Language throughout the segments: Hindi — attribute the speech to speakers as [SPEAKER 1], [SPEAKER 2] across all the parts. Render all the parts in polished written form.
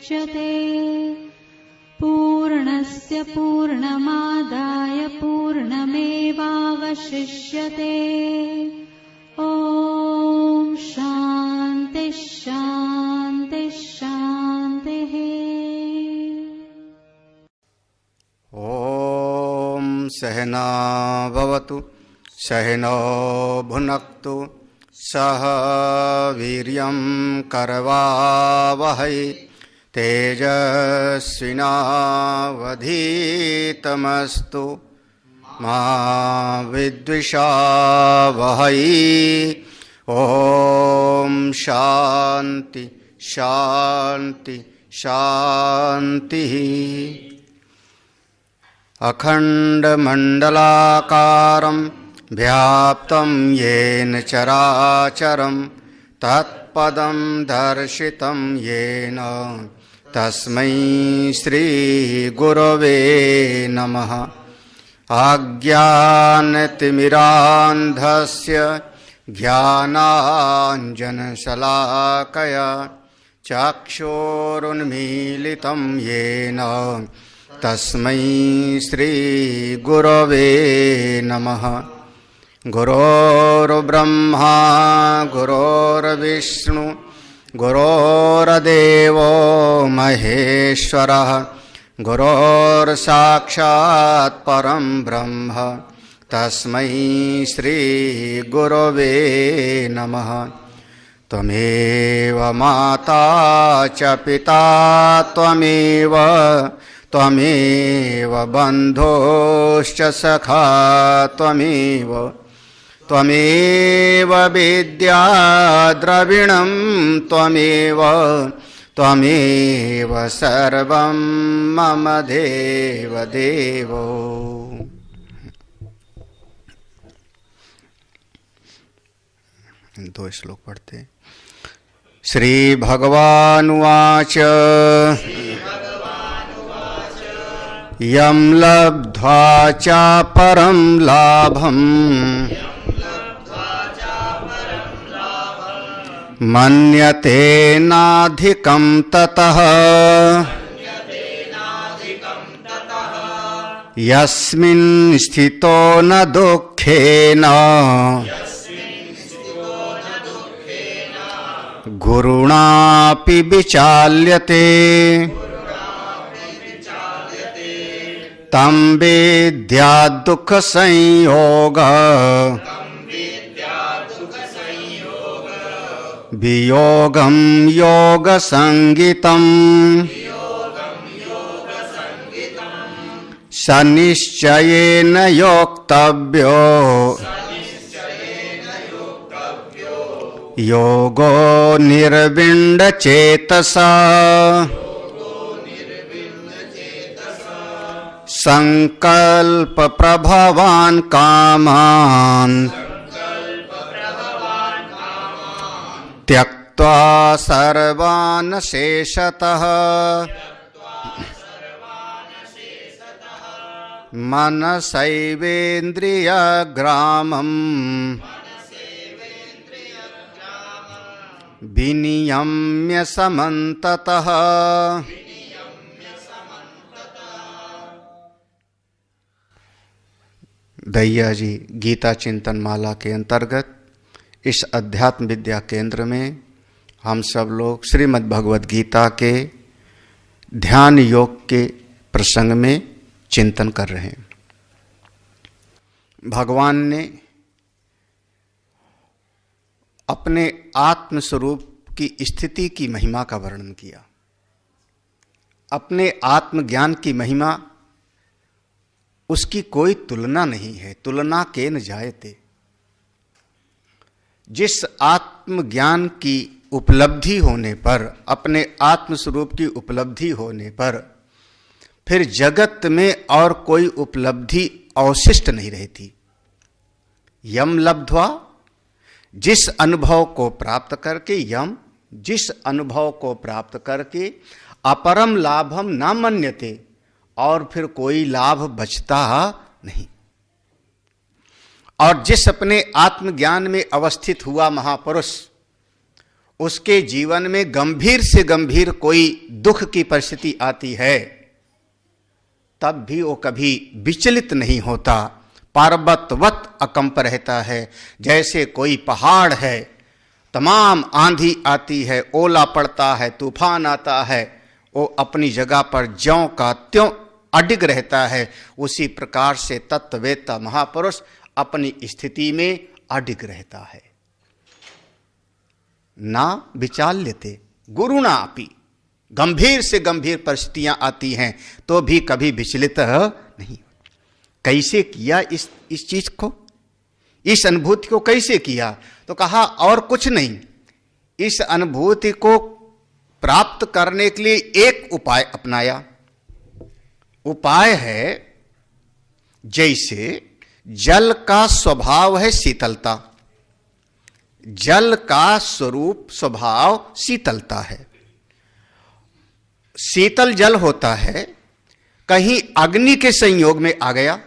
[SPEAKER 1] मुच्यते पूर्णस्य पूर्णमादाय पूर्णमेवावशिष्यते। ॐ शान्ति शान्ति शान्तिः।
[SPEAKER 2] ॐ सहना भवतु सहनो भुनक्तु सह वीर्यं करवावहै तेजस्विनावधीतमस्तु मा विद्विषावहै। ॐ शान्ति शान्ति शान्तिः। अखण्डमण्डलाकारं व्याप्तं येन चराचरं तत्पदं दर्शितं येन तस्मै श्रीगुरवे नमः। अज्ञानतिमिरान्धस्य ज्ञानाञ्जनशलाकया चक्षुरुन्मीलितं येन तस्मै श्रीगुरवे नमः। गुरोर्ब्रह्मा गुरोर्विष्णु गुरोर्देवो महेश्वरः गुरोर्साक्षात् परं ब्रह्म तस्मै श्रीगुरवे नमः। त्वमेव माता च पिता त्वमेव बन्धुश्च सखा त्वमेव विद्या द्रविणं त्वमेव सर्वं मम देवदेवो। दो श्लोक पढ़ते। श्री भगवानुवाच यं लब्ध्वा चापरं लाभं मन्यते नाधिकं ततः यस्मिन् स्थितो न दुःखेन गुरुणापि विचाल्यते तं विद्या दुःखसंयोगः वियोगं योगसंगितम् सनिश्चयेन योक्तव्यो योगो निर्विण्डचेतसा संकल्प प्रभवान् कामान् त्यक्त्वा सर्वान् शेषतः मनसैवेन्द्रियग्रामम् विनियम्य समन्ततः। दहिया जी गीता चिंतन माला के अंतर्गत इस अध्यात्म विद्या केंद्र में हम सब लोग श्रीमद् भगवद गीता के ध्यान योग के प्रसंग में चिंतन कर रहे हैं। भगवान ने अपने आत्म स्वरूप की स्थिति की महिमा का वर्णन किया। अपने आत्मज्ञान की महिमा उसकी कोई तुलना नहीं है, तुलना के न जायते। जिस आत्मज्ञान की उपलब्धि होने पर, अपने आत्म स्वरूप की उपलब्धि होने पर फिर जगत में और कोई उपलब्धि अवशिष्ट नहीं रहती। यम लब्ध्वा, जिस अनुभव को प्राप्त करके, यम जिस अनुभव को प्राप्त करके, अपरम लाभम न मन्यते, और फिर कोई लाभ बचता नहीं। और जिस अपने आत्मज्ञान में अवस्थित हुआ महापुरुष, उसके जीवन में गंभीर से गंभीर कोई दुख की परिस्थिति आती है, तब भी वो कभी विचलित नहीं होता, पर्वतवत अकंप रहता है। जैसे कोई पहाड़ है, तमाम आंधी आती है, ओला पड़ता है, तूफान आता है, वो अपनी जगह पर ज्यों का त्यों अडिग रहता है। उसी प्रकार से तत्ववेत्ता महापुरुष अपनी स्थिति में अडिग रहता है। ना विचार लेते गुरुणा अपि, गंभीर से गंभीर परिस्थितियां आती हैं तो भी कभी विचलित नहीं। कैसे किया इस चीज को, इस अनुभूति को कैसे किया? तो कहा और कुछ नहीं, इस अनुभूति को प्राप्त करने के लिए एक उपाय अपनाया। उपाय है, जैसे जल का स्वभाव है शीतलता, जल का स्वरूप स्वभाव शीतलता है। शीतल जल होता है, कहीं अग्नि के संयोग में आ गया,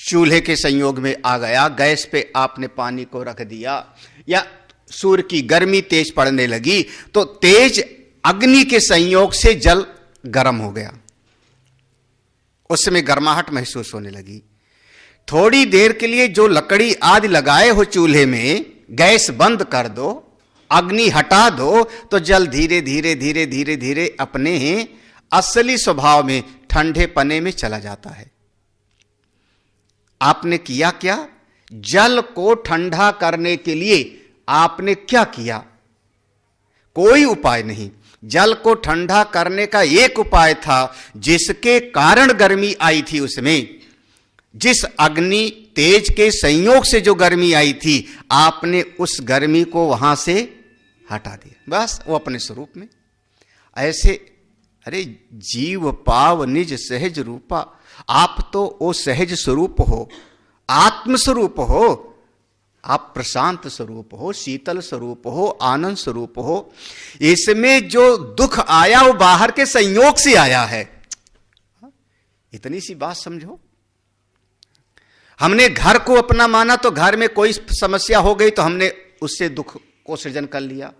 [SPEAKER 2] चूल्हे के संयोग में आ गया, गैस पे आपने पानी को रख दिया, या सूर्य की गर्मी तेज पड़ने लगी तो तेज अग्नि के संयोग से जल गर्म हो गया, उसमें गर्माहट महसूस होने लगी। थोड़ी देर के लिए जो लकड़ी आदि लगाए हो चूल्हे में, गैस बंद कर दो, अग्नि हटा दो, तो जल धीरे धीरे धीरे धीरे धीरे अपने असली स्वभाव में ठंडे पने में चला जाता है। आपने किया क्या? जल को ठंडा करने के लिए आपने क्या किया? कोई उपाय नहीं। जल को ठंडा करने का एक उपाय था, जिसके कारण गर्मी आई थी, उसमें जिस अग्नि तेज के संयोग से जो गर्मी आई थी, आपने उस गर्मी को वहां से हटा दिया, बस वो अपने स्वरूप में। ऐसे अरे जीव पाव निज सहज रूपा, आप तो वो सहज स्वरूप हो, आत्म स्वरूप हो, आप प्रशांत स्वरूप हो, शीतल स्वरूप हो, आनंद स्वरूप हो। इसमें जो दुख आया वो बाहर के संयोग से आया है। इतनी सी बात समझो। हमने घर को अपना माना तो घर में कोई समस्या हो गई तो हमने उससे दुख को सृजन कर लिया।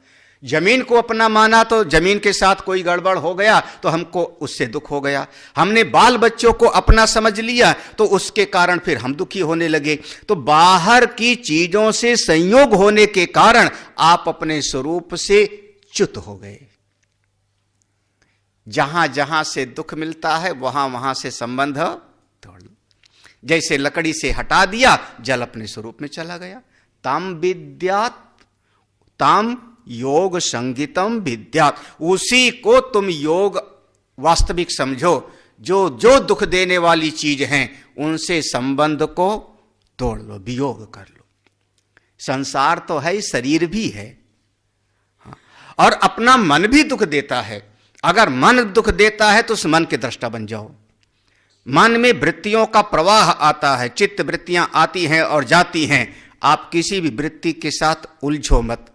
[SPEAKER 2] जमीन को अपना माना तो जमीन के साथ कोई गड़बड़ हो गया तो हमको उससे दुख हो गया। हमने बाल बच्चों को अपना समझ लिया तो उसके कारण फिर हम दुखी होने लगे। तो बाहर की चीजों से संयोग होने के कारण आप अपने स्वरूप से च्युत हो गए। जहां जहां से दुख मिलता है वहां वहां से संबंध तोड़ लो। जैसे लकड़ी से हटा दिया, जल अपने स्वरूप में चला गया। ताम विद्यात ताम योग संगीतम विद्यात, उसी को तुम योग वास्तविक समझो। जो जो दुख देने वाली चीज हैं उनसे संबंध को तोड़ लो, वियोग कर लो। संसार तो है, शरीर भी है, और अपना मन भी दुख देता है। अगर मन दुख देता है तो उस मन के दृष्टा बन जाओ। मन में वृत्तियों का प्रवाह आता है, चित्त वृत्तियां आती हैं और जाती हैं। आप किसी भी वृत्ति के साथ उलझो मत,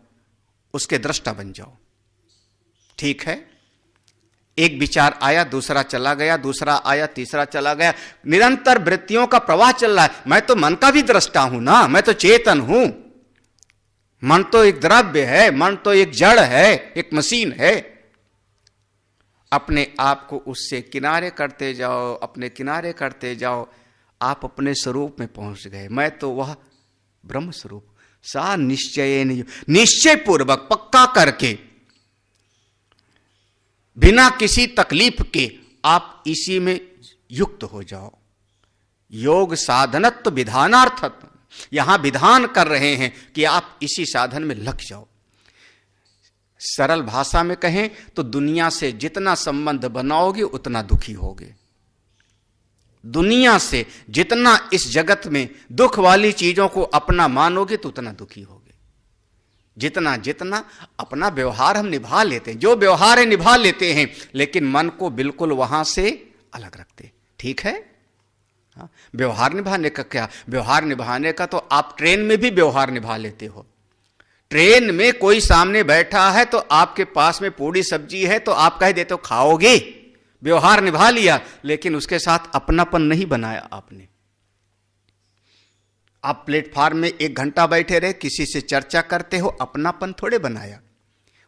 [SPEAKER 2] उसके दृष्टा बन जाओ। ठीक है, एक विचार आया, दूसरा चला गया, दूसरा आया, तीसरा चला गया, निरंतर वृत्तियों का प्रवाह चल रहा है। मैं तो मन का भी दृष्टा हूं ना, मैं तो चेतन हूं। मन तो एक द्रव्य है, मन तो एक जड़ है, एक मशीन है। अपने आप को उससे किनारे करते जाओ, अपने किनारे करते जाओ, आप अपने स्वरूप में पहुंच गए। मैं तो वह ब्रह्म स्वरूप। सा निश्चय, निश्चय पूर्वक पक्का करके, बिना किसी तकलीफ के आप इसी में युक्त हो जाओ। योग साधनत्व विधानार्थत्व, यहां विधान कर रहे हैं कि आप इसी साधन में लग जाओ। सरल भाषा में कहें तो दुनिया से जितना संबंध बनाओगे उतना दुखी होगे। दुनिया से जितना इस जगत में दुख वाली चीजों को अपना मानोगे तो उतना दुखी होगे। जितना जितना अपना व्यवहार हम निभा लेते हैं, जो व्यवहार है निभा लेते हैं, लेकिन मन को बिल्कुल वहां से अलग रखते। ठीक है, हाँ? व्यवहार निभाने का क्या? व्यवहार निभाने का तो आप ट्रेन में भी व्यवहार निभा लेते हो। ट्रेन में कोई सामने बैठा है तो आपके पास में पूरी सब्जी है तो आप कह देते हो खाओगे, व्यवहार निभा लिया, लेकिन उसके साथ अपनापन नहीं बनाया आपने। आप प्लेटफार्म में 1 घंटा बैठे रहे, किसी से चर्चा करते हो, अपनापन थोड़े बनाया।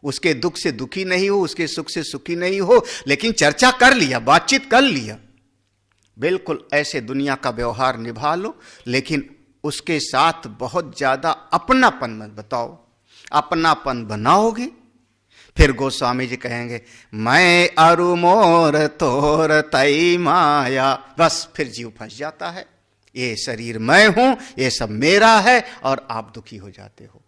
[SPEAKER 2] उसके दुख से दुखी नहीं हो, उसके सुख से सुखी नहीं हो, लेकिन चर्चा कर लिया, बातचीत कर लिया। बिल्कुल ऐसे दुनिया का व्यवहार निभा लो, लेकिन उसके साथ बहुत ज्यादा अपनापन मत बताओ। अपनापन बनाओगे, फिर गोस्वामी जी कहेंगे मैं अरु मोर तोर तई माया, बस फिर जीव फंस जाता है। ये शरीर मैं हूं, ये सब मेरा है, और आप दुखी हो जाते हो।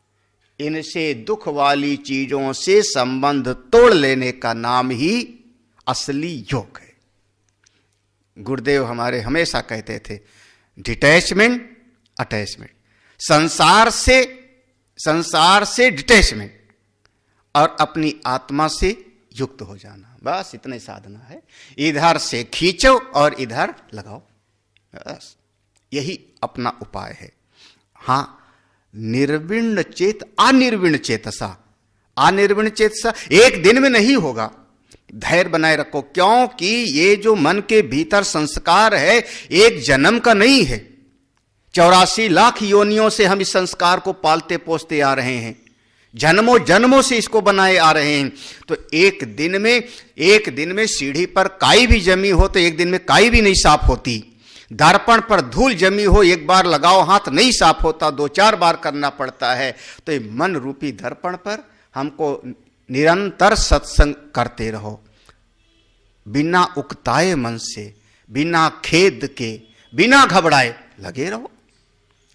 [SPEAKER 2] इनसे दुख वाली चीजों से संबंध तोड़ लेने का नाम ही असली योग है। गुरुदेव हमारे हमेशा कहते थे डिटैचमेंट अटैचमेंट, संसार से डिटैचमेंट और अपनी आत्मा से युक्त हो जाना, बस इतने साधना है। इधर से खींचो और इधर लगाओ, बस यही अपना उपाय है। हां, निर्विण्ण चेत अनिर्विण्ण चेतसा, अनिर्विण्ण चेतसा एक दिन में नहीं होगा। धैर्य बनाए रखो, क्योंकि ये जो मन के भीतर संस्कार है एक जन्म का नहीं है। 84 लाख योनियों से हम इस संस्कार को पालते पोसते आ रहे हैं, जन्मों जन्मों से इसको बनाए आ रहे हैं। तो एक दिन में सीढ़ी पर काई भी जमी हो तो एक दिन में काई भी नहीं साफ होती। दर्पण पर धूल जमी हो, एक बार लगाओ हाथ नहीं साफ होता, 2-4 बार करना पड़ता है। तो ये मन रूपी दर्पण पर हमको निरंतर सत्संग करते रहो, बिना उकताए मन से, बिना खेद के, बिना घबराए लगे रहो।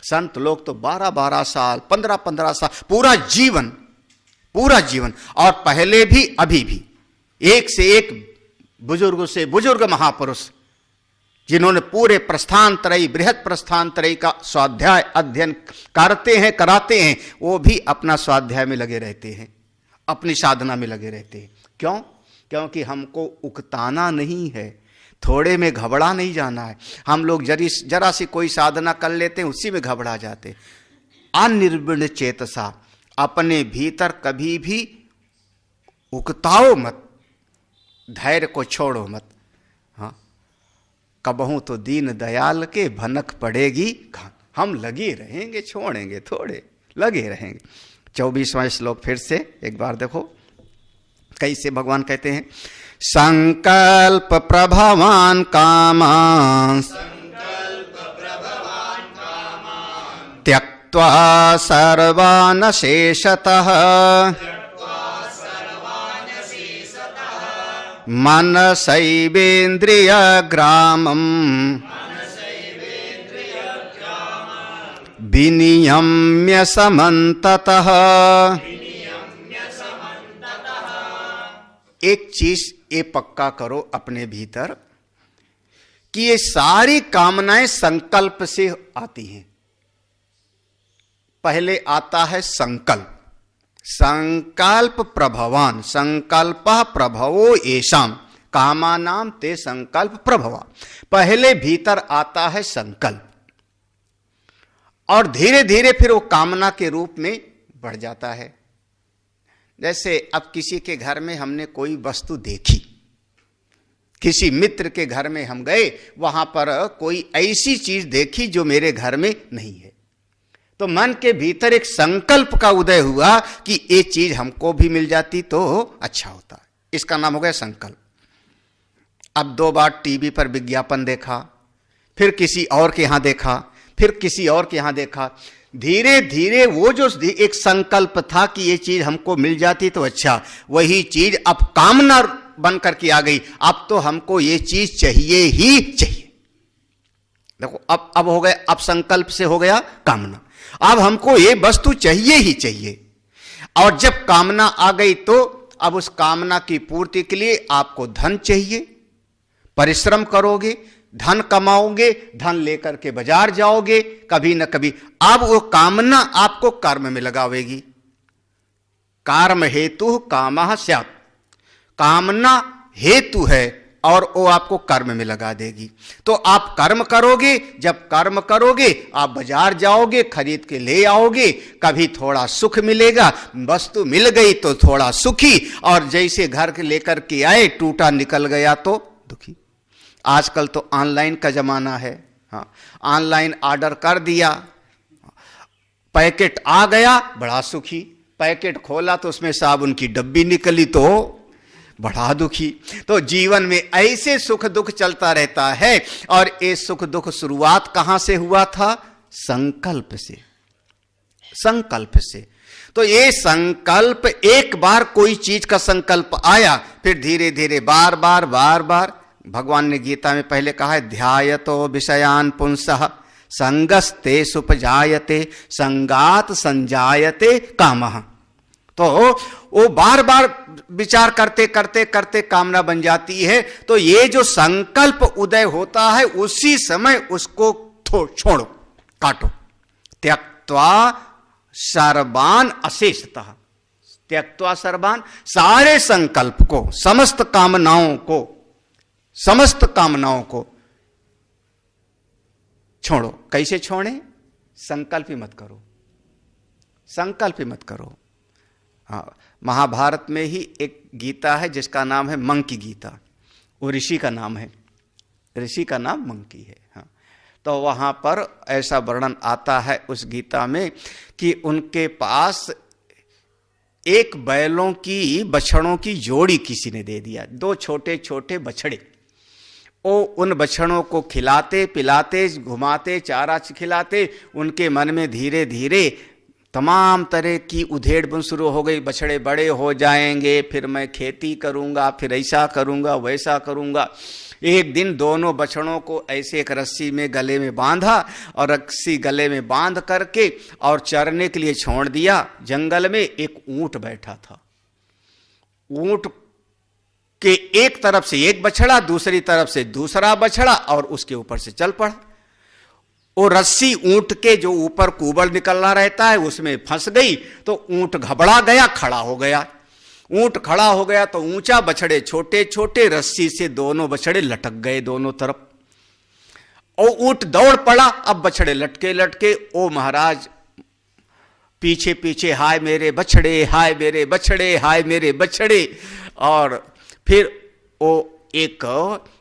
[SPEAKER 2] संत लोग तो 12-12 साल, 15-15 साल, पूरा जीवन, और पहले भी अभी भी एक से एक बुजुर्ग से बुजुर्ग महापुरुष जिन्होंने पूरे प्रस्थानत्रयी, बृहद प्रस्थानत्रयी का स्वाध्याय अध्ययन कराते हैं, वो भी अपना स्वाध्याय में लगे रहते हैं, अपनी साधना में लगे रहते हैं। क्यों? क्योंकि हमको उकताना नहीं है, थोड़े में घबरा नहीं जाना है। हम लोग जरा सी कोई साधना कर लेते हैं, उसी में घबरा जाते। अनिर्विण्ण चेतसा, अपने भीतर कभी भी उकताओ मत, धैर्य को छोड़ो मत। हाँ, कबहू तो दीन दयाल के भनक पड़ेगी खान, हम लगे रहेंगे, छोड़ेंगे थोड़े, लगे रहेंगे। 24वां श्लोक फिर से एक बार देखो, कैसे भगवान कहते हैं, संकल्प प्रभवान कामांस त्यक्त्वा सर्वान् शेषतः मनसैवेन्द्रियग्रामम् विनियम्य समन्ततः। एक चीज ये पक्का करो अपने भीतर कि ये सारी कामनाएं संकल्प से आती हैं। पहले आता है संकल्प, संकल्प प्रभवान, संकल्प प्रभवो येषाम कामानाम ते संकल्प प्रभवा। पहले भीतर आता है संकल्प, और धीरे धीरे फिर वो कामना के रूप में बढ़ जाता है। जैसे अब किसी के घर में हमने कोई वस्तु देखी, किसी मित्र के घर में हम गए, वहां पर कोई ऐसी चीज देखी जो मेरे घर में नहीं है, तो मन के भीतर एक संकल्प का उदय हुआ कि ये चीज हमको भी मिल जाती तो अच्छा होता। इसका नाम हो गया संकल्प। अब 2 बार टीवी पर विज्ञापन देखा, फिर किसी और के यहां देखा, फिर किसी और के यहां देखा, धीरे धीरे वो जो एक संकल्प था कि ये चीज हमको मिल जाती तो अच्छा, वही चीज अब कामना बन करके आ गई। अब तो हमको ये चीज चाहिए ही चाहिए। देखो अब हो गया, अब संकल्प से हो गया कामना। अब हमको ये वस्तु चाहिए ही चाहिए, और जब कामना आ गई तो अब उस कामना की पूर्ति के लिए आपको धन चाहिए, परिश्रम करोगे, धन कमाओगे, धन लेकर के बाजार जाओगे, कभी न कभी अब वो कामना आपको कर्म में लगावेगी। कर्म हेतु कामः स्यात्, कामना हेतु है और वो आपको कर्म में लगा देगी। तो आप कर्म करोगे, जब कर्म करोगे आप बाजार जाओगे, खरीद के ले आओगे, कभी थोड़ा सुख मिलेगा, वस्तु मिल गई तो थोड़ा सुखी, और जैसे घर के लेकर के आए टूटा निकल गया तो दुखी। आजकल तो ऑनलाइन का जमाना है। हाँ, ऑनलाइन ऑर्डर कर दिया, पैकेट आ गया, बड़ा सुखी। पैकेट खोला तो उसमें साबुन की डब्बी निकली तो बड़ा दुखी। तो जीवन में ऐसे सुख दुख चलता रहता है। और ये सुख दुख शुरुआत कहां से हुआ था? संकल्प से। संकल्प से। तो ये संकल्प, एक बार कोई चीज का संकल्प आया, फिर धीरे धीरे बार बार बार बार, भगवान ने गीता में पहले कहा है, ध्यायतो विषयान पुंसः संगस्ते सुपजायते संगात संजायते कामः। तो वो बार बार विचार करते करते करते कामना बन जाती है। तो ये जो संकल्प उदय होता है, उसी समय उसको छोड़ो, काटो। त्यक्त्वा सर्वान अशेषतः, त्यक्त्वा सर्वान, सारे संकल्प को, समस्त कामनाओं को, समस्त कामनाओं को छोड़ो। कैसे छोड़े? संकल्प ही मत करो, संकल्प ही मत करो। हाँ, महाभारत में ही एक गीता है जिसका नाम है मंकी गीता। वो ऋषि का नाम है, ऋषि का नाम मंकी है। हाँ, तो वहां पर ऐसा वर्णन आता है उस गीता में कि उनके पास एक बैलों की, बछड़ों की जोड़ी किसी ने दे दिया, दो छोटे छोटे बछड़े। वो उन बछड़ों को खिलाते पिलाते, घुमाते, चारा खिलाते, उनके मन में धीरे धीरे तमाम तरह की उधेड़ बुन शुरू हो गई। बछड़े बड़े हो जाएंगे, फिर मैं खेती करूंगा, फिर ऐसा करूंगा, वैसा करूंगा। एक दिन दोनों बछड़ों को ऐसे एक रस्सी में गले में बांधा, और रस्सी गले में बांध करके और चरने के लिए छोड़ दिया। जंगल में एक ऊंट बैठा था। ऊंट के एक तरफ से एक बछड़ा, दूसरी तरफ से दूसरा बछड़ा, और उसके ऊपर से चल पड़ा। वो रस्सी ऊंट के जो ऊपर कुबड़ निकलना रहता है उसमें फंस गई। तो ऊंट घबरा गया, खड़ा हो गया। ऊंट खड़ा हो गया तो ऊंचा, बछड़े छोटे छोटे, रस्सी से दोनों बछड़े लटक गए दोनों तरफ। और ऊंट दौड़ पड़ा। अब बछड़े लटके लटके, ओ महाराज पीछे पीछे, हाय मेरे बछड़े, हाय मेरे बछड़े, हाय मेरे बछड़े। और फिर वो एक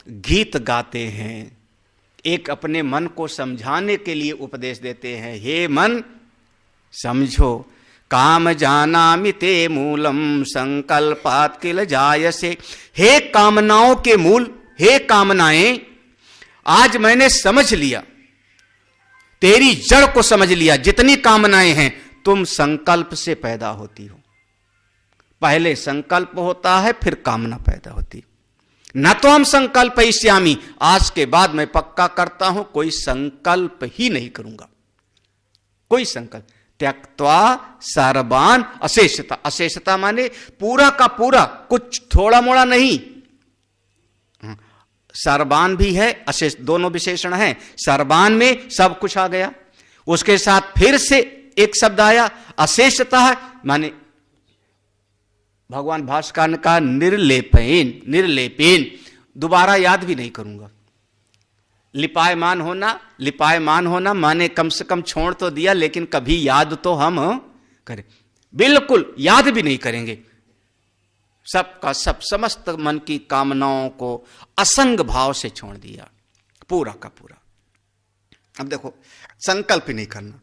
[SPEAKER 2] गीत गाते हैं, एक अपने मन को समझाने के लिए उपदेश देते हैं। हे मन समझो, काम जानामि ते मूलम संकल्पात् किल जायसे। हे कामनाओं के मूल, हे कामनाएं, आज मैंने समझ लिया, तेरी जड़ को समझ लिया। जितनी कामनाएं हैं तुम संकल्प से पैदा होती हो। पहले संकल्प होता है, फिर कामना पैदा होती। न तो हम संकल्प इष्यामि, आज के बाद मैं पक्का करता हूं कोई संकल्प ही नहीं करूंगा, कोई संकल्प। त्यक्त्वा सर्वान अशेषता, अशेषता माने पूरा का पूरा, कुछ थोड़ा मोड़ा नहीं। सर्वान भी है, अशेष, दोनों विशेषण हैं। सर्वान में सब कुछ आ गया, उसके साथ फिर से एक शब्द आया अशेषता, माने भगवान भास्कर ने कहा निर्लेपेन, निर्लेपेन, दोबारा याद भी नहीं करूंगा। लिपायमान होना, लिपायमान होना माने कम से कम छोड़ तो दिया, लेकिन कभी याद तो हम करें, बिल्कुल याद भी नहीं करेंगे। सबका सब, समस्त मन की कामनाओं को असंग भाव से छोड़ दिया, पूरा का पूरा। अब देखो, संकल्प ही नहीं करना।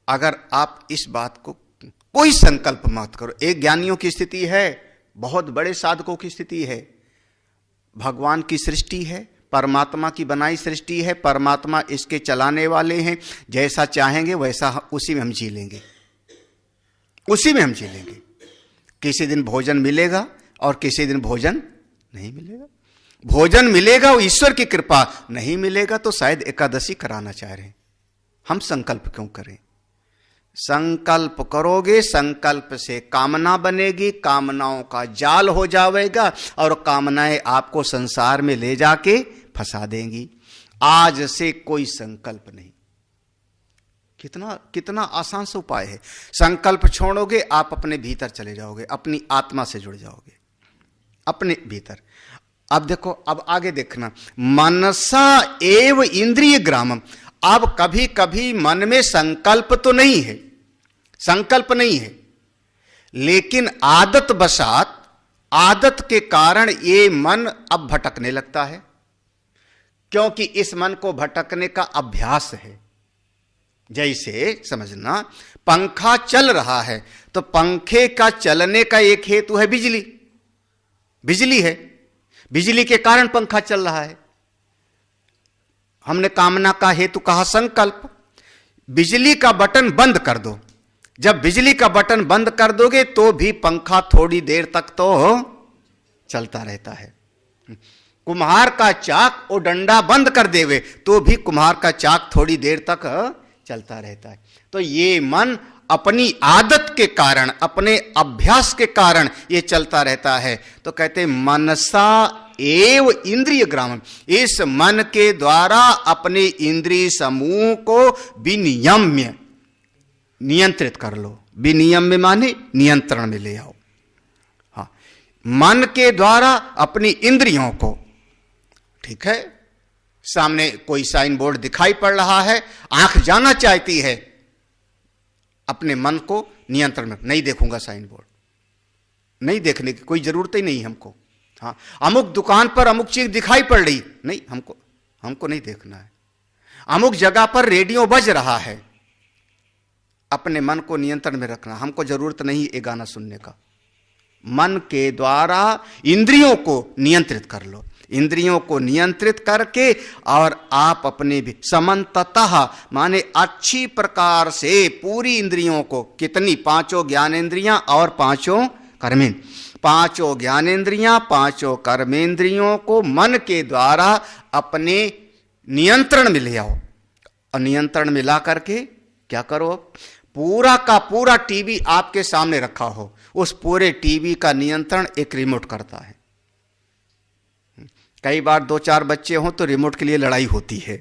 [SPEAKER 2] अगर आप इस बात को, कोई संकल्प मत करो। एक ज्ञानियों की स्थिति है, बहुत बड़े साधकों की स्थिति है। भगवान की सृष्टि है, परमात्मा की बनाई सृष्टि है, परमात्मा इसके चलाने वाले हैं। जैसा चाहेंगे वैसा उसी में हम जी लेंगे, उसी में हम जी लेंगे। किसी दिन भोजन मिलेगा और किसी दिन भोजन नहीं मिलेगा। भोजन मिलेगा वो ईश्वर की कृपा, नहीं मिलेगा तो शायद एकादशी कराना चाह रहे हैं। हम संकल्प क्यों करें? संकल्प करोगे, संकल्प से कामना बनेगी, कामनाओं का जाल हो जाएगा और कामनाएं आपको संसार में ले जाके फंसा देंगी। आज से कोई संकल्प नहीं। कितना कितना आसान सा उपाय है। संकल्प छोड़ोगे, आप अपने भीतर चले जाओगे, अपनी आत्मा से जुड़ जाओगे, अपने भीतर। अब देखो, अब आगे देखना, मनसा एव इंद्रिय ग्रामम। अब कभी कभी मन में संकल्प तो नहीं है, संकल्प नहीं है, लेकिन आदत बसात, आदत के कारण ये मन अब भटकने लगता है, क्योंकि इस मन को भटकने का अभ्यास है। जैसे समझना, पंखा चल रहा है तो पंखे का चलने का एक हेतु है बिजली। बिजली है, बिजली के कारण पंखा चल रहा है। हमने कामना का हेतु कहा संकल्प। बिजली का बटन बंद कर दो, जब बिजली का बटन बंद कर दोगे तो भी पंखा थोड़ी देर तक तो चलता रहता है। कुम्हार का चाक और डंडा बंद कर देवे तो भी कुम्हार का चाक थोड़ी देर तक चलता रहता है। तो ये मन अपनी आदत के कारण, अपने अभ्यास के कारण ये चलता रहता है। तो कहते मनसा एव इंद्रिय ग्रामम, इस मन के द्वारा अपने इंद्रिय समूह को विनियम्य, नियंत्रित कर लो। विनियम्य माने नियंत्रण में ले आओ। हाँ, मन के द्वारा अपनी इंद्रियों को, ठीक है, सामने कोई साइन बोर्ड दिखाई पड़ रहा है, आंख जाना चाहती है, अपने मन को नियंत्रण में, नहीं देखूंगा साइन बोर्ड, नहीं देखने की कोई जरूरत ही नहीं हमको। हाँ, अमुक दुकान पर अमुक चीज दिखाई पड़ रही, नहीं, हमको नहीं देखना है। अमुक जगह पर रेडियो बज रहा है, अपने मन को नियंत्रण में रखना, हमको जरूरत नहीं ये गाना सुनने का। मन के द्वारा इंद्रियों को नियंत्रित कर लो। इंद्रियों को नियंत्रित करके और आप अपने भी समन्ततः माने अच्छी प्रकार से पूरी इंद्रियों को, कितनी, पांचों ज्ञानेंद्रियां और पांचों कर्मेंद्रियां, पांचों ज्ञानेंद्रियां पांचों कर्मेंद्रियों को मन के द्वारा अपने नियंत्रण में ले आओ। और नियंत्रण में ला करके क्या करो, पूरा का पूरा टीवी आपके सामने रखा हो, उस पूरे टीवी का नियंत्रण एक रिमोट करता है। कई बार 2-4 बच्चे हों तो रिमोट के लिए लड़ाई होती है।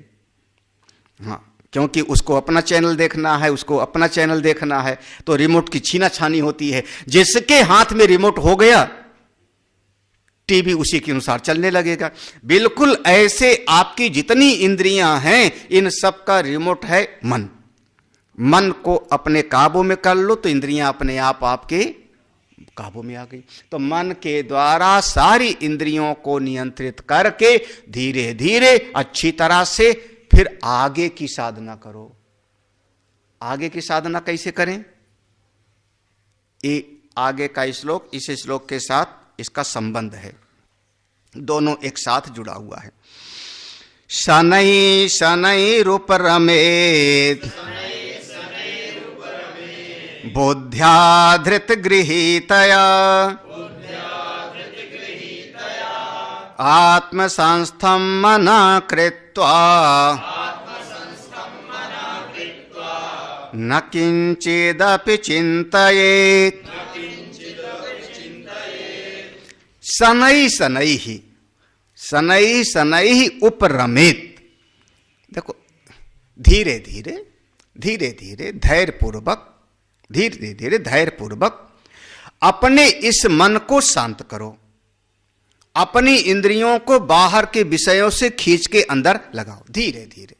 [SPEAKER 2] हाँ, क्योंकि उसको अपना चैनल देखना है, उसको अपना चैनल देखना है, तो रिमोट की छीना छानी होती है। जिसके हाथ में रिमोट हो गया, टीवी उसी के अनुसार चलने लगेगा। बिल्कुल ऐसे आपकी जितनी इंद्रियां हैं, इन सब का रिमोट है मन। मन को अपने काबू में कर लो तो इंद्रियां अपने आप आपके काबू में आ गई। तो मन के द्वारा सारी इंद्रियों को नियंत्रित करके धीरे धीरे अच्छी तरह से फिर आगे की साधना करो। आगे की साधना कैसे करें, ये आगे का श्लोक इस श्लोक के साथ इसका संबंध है, दोनों एक साथ जुड़ा हुआ है। शनै शनैरुपरमेत् बुद्ध्या धृत गृहीतया आत्मसंस्थं मना कृत्वा न किंचिदपि चिंतयेत्। शनै शनैः उपरमेत्। देखो, धीरे धीरे धैर्य पूर्वक अपने इस मन को शांत करो। अपनी इंद्रियों को बाहर के विषयों से खींच के अंदर लगाओ, धीरे धीरे।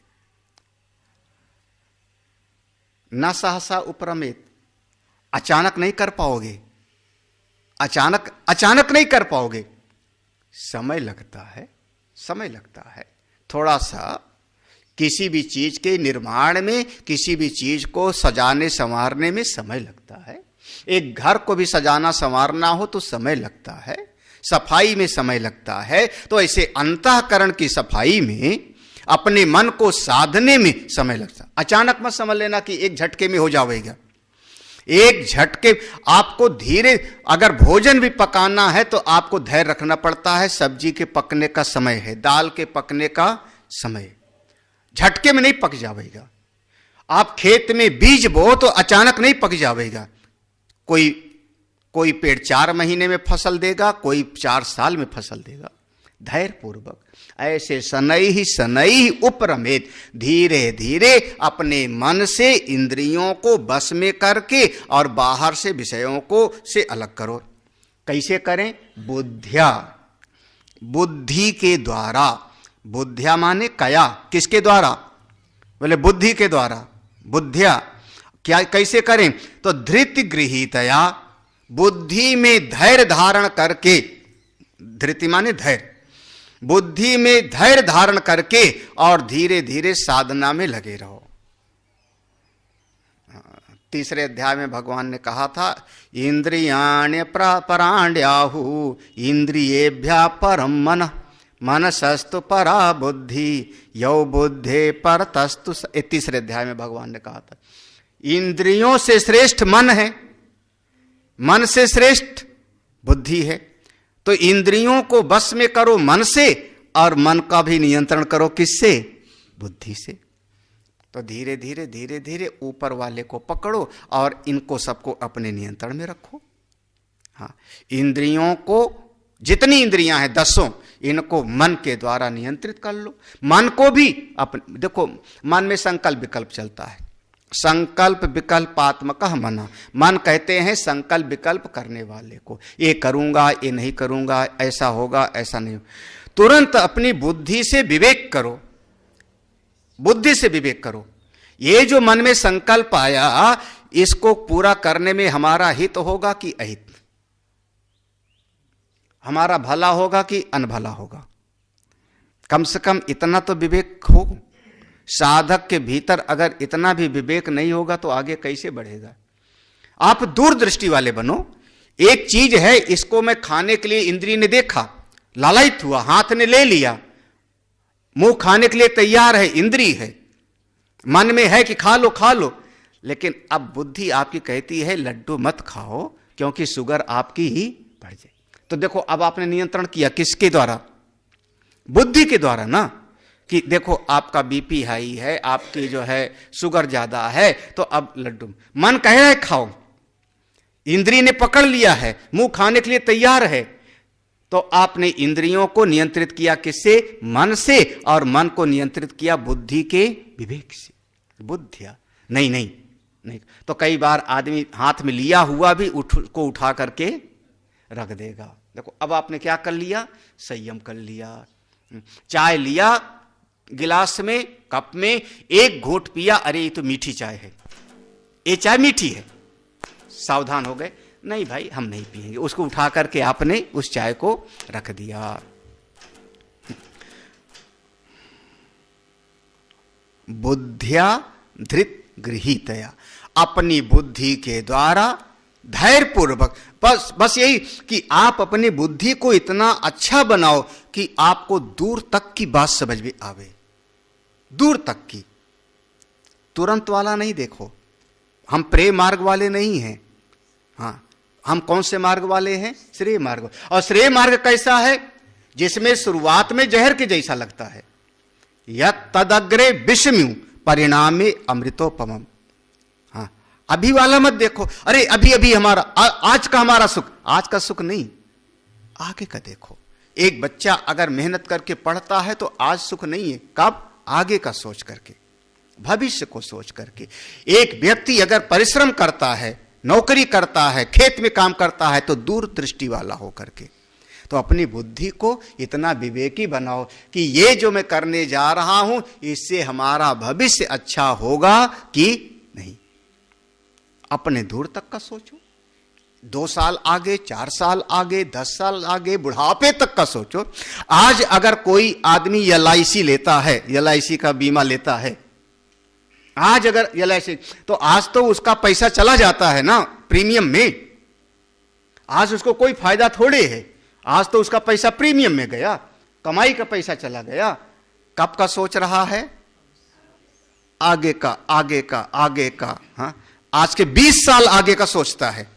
[SPEAKER 2] न सहसा उपरमेत, अचानक नहीं कर पाओगे, अचानक नहीं कर पाओगे, समय लगता है। थोड़ा सा किसी भी चीज के निर्माण में, किसी भी चीज को सजाने संवारने में समय लगता है। एक घर को भी सजाना संवारना हो तो समय लगता है, सफाई में समय लगता है। तो ऐसे अंतःकरण की सफाई में, अपने मन को साधने में समय लगता है। अचानक मत समझ लेना कि एक झटके में हो जाएगा। एक झटके आपको धीरे, अगर भोजन भी पकाना है तो आपको धैर्य रखना पड़ता है। सब्जी के पकने का समय है, दाल के पकने का समय, झटके में नहीं पक जाएगा। आप खेत में बीज बो तो अचानक नहीं पक जाएगा। कोई पेड़ 4 महीने में फसल देगा, कोई 4 साल में फसल देगा। धैर्य पूर्वक ऐसे शनैः उपरमेत्, धीरे धीरे अपने मन से इंद्रियों को बस में करके और बाहर से विषयों को से अलग करो। कैसे करें, बुद्धि के द्वारा। बुद्धिया माने कया, किसके द्वारा, बोले बुद्धि के द्वारा। बुद्धिया क्या, कैसे करें, तो धृति गृहीतया, बुद्धि में धैर्य धारण करके, धृति माने धैर्य, बुद्धि में धैर्य धारण करके और धीरे धीरे साधना में लगे रहो। तीसरे अध्याय में भगवान ने कहा था, इंद्रियाण्य पराण्याहु इंद्रियेभ्या परम मन मनसस्तु परा बुद्धि यौ बुद्धे परतस्तु। तीसरे अध्याय में भगवान ने कहा था इंद्रियों से श्रेष्ठ मन है, मन से श्रेष्ठ बुद्धि है। तो इंद्रियों को बस में करो मन से, और मन का भी नियंत्रण करो किससे? बुद्धि से। तो धीरे धीरे धीरे धीरे ऊपर वाले को पकड़ो और इनको सबको अपने नियंत्रण में रखो। हाँ, इंद्रियों को, जितनी इंद्रियां हैं 10, इनको मन के द्वारा नियंत्रित कर लो। मन को भी अपने, देखो मन में संकल्प विकल्प चलता है, संकल्प विकल्पात्मक मना। मन कहते हैं संकल्प विकल्प करने वाले को, ये करूंगा ये नहीं करूंगा, ऐसा होगा ऐसा नहीं। तुरंत अपनी बुद्धि से विवेक करो, बुद्धि से विवेक करो। ये जो मन में संकल्प आया, इसको पूरा करने में हमारा हित होगा कि अहित, हमारा भला होगा कि अनभला होगा। कम से कम इतना तो विवेक हो। साधक के भीतर अगर इतना भी विवेक नहीं होगा तो आगे कैसे बढ़ेगा? आप दूरदृष्टि वाले बनो। एक चीज है, इसको मैं खाने के लिए इंद्रिय ने देखा, लालायित हुआ, हाथ ने ले लिया, मुंह खाने के लिए तैयार है, इंद्रिय है, मन में है कि खा लो खा लो, लेकिन अब बुद्धि आपकी कहती है लड्डू मत खाओ क्योंकि शुगर आपकी ही बढ़ जाए। तो देखो अब आपने नियंत्रण किया किसके द्वारा? बुद्धि के द्वारा ना, कि देखो आपका बीपी हाई है, आपकी जो है शुगर ज्यादा है, तो अब लड्डू, मन कह रहा है खाओ, इंद्रिय ने पकड़ लिया है, मुंह खाने के लिए तैयार है, तो आपने इंद्रियों को नियंत्रित किया किससे? मन से, और मन को नियंत्रित किया बुद्धि के विवेक से। बुद्धिया नहीं नहीं नहीं, तो कई बार आदमी हाथ में लिया हुआ भी को उठा करके रख देगा। देखो अब आपने क्या कर लिया? संयम कर लिया। चाय लिया गिलास में, कप में, एक घूंट पिया, अरे ये तो मीठी चाय है, ये चाय मीठी है, सावधान हो गए, नहीं भाई हम नहीं पिएंगे, उसको उठा करके आपने उस चाय को रख दिया। बुद्धिया धृत गृहीतया, अपनी बुद्धि के द्वारा धैर्यपूर्वक, बस यही कि आप अपनी बुद्धि को इतना अच्छा बनाओ कि आपको दूर तक की बात समझ में आवे, दूर तक की। तुरंत वाला नहीं देखो, हम प्रेम मार्ग वाले नहीं हैं। हाँ, हम कौन से मार्ग वाले हैं? श्रेय मार्ग। और श्रेय मार्ग कैसा है? जिसमें शुरुआत में जहर के जैसा लगता है, यत् तदग्रे विषम्यु परिणामे अमृतोपमम्। हाँ, अभी वाला मत देखो, अरे अभी अभी हमारा आज का हमारा सुख, आज का सुख नहीं, आगे का देखो। एक बच्चा अगर मेहनत करके पढ़ता है तो आज सुख नहीं है, कब? आगे का सोच करके, भविष्य को सोच करके। एक व्यक्ति अगर परिश्रम करता है, नौकरी करता है, खेत में काम करता है, तो दूर दृष्टि वाला हो करके। तो अपनी बुद्धि को इतना विवेकी बनाओ कि ये जो मैं करने जा रहा हूं, इससे हमारा भविष्य अच्छा होगा कि नहीं। अपने दूर तक का सोचो, 2 साल आगे, 4 साल आगे, 10 साल आगे, बुढ़ापे तक का सोचो। आज अगर कोई आदमी LIC लेता है, LIC का बीमा लेता है, आज अगर LIC, तो आज तो उसका पैसा चला जाता है ना प्रीमियम में, आज उसको कोई फायदा थोड़े है, आज तो उसका पैसा प्रीमियम में गया, कमाई का पैसा चला गया। कब का सोच रहा है? आगे का, आगे का, आगे का। हाँ, आज के 20 साल आगे का सोचता है।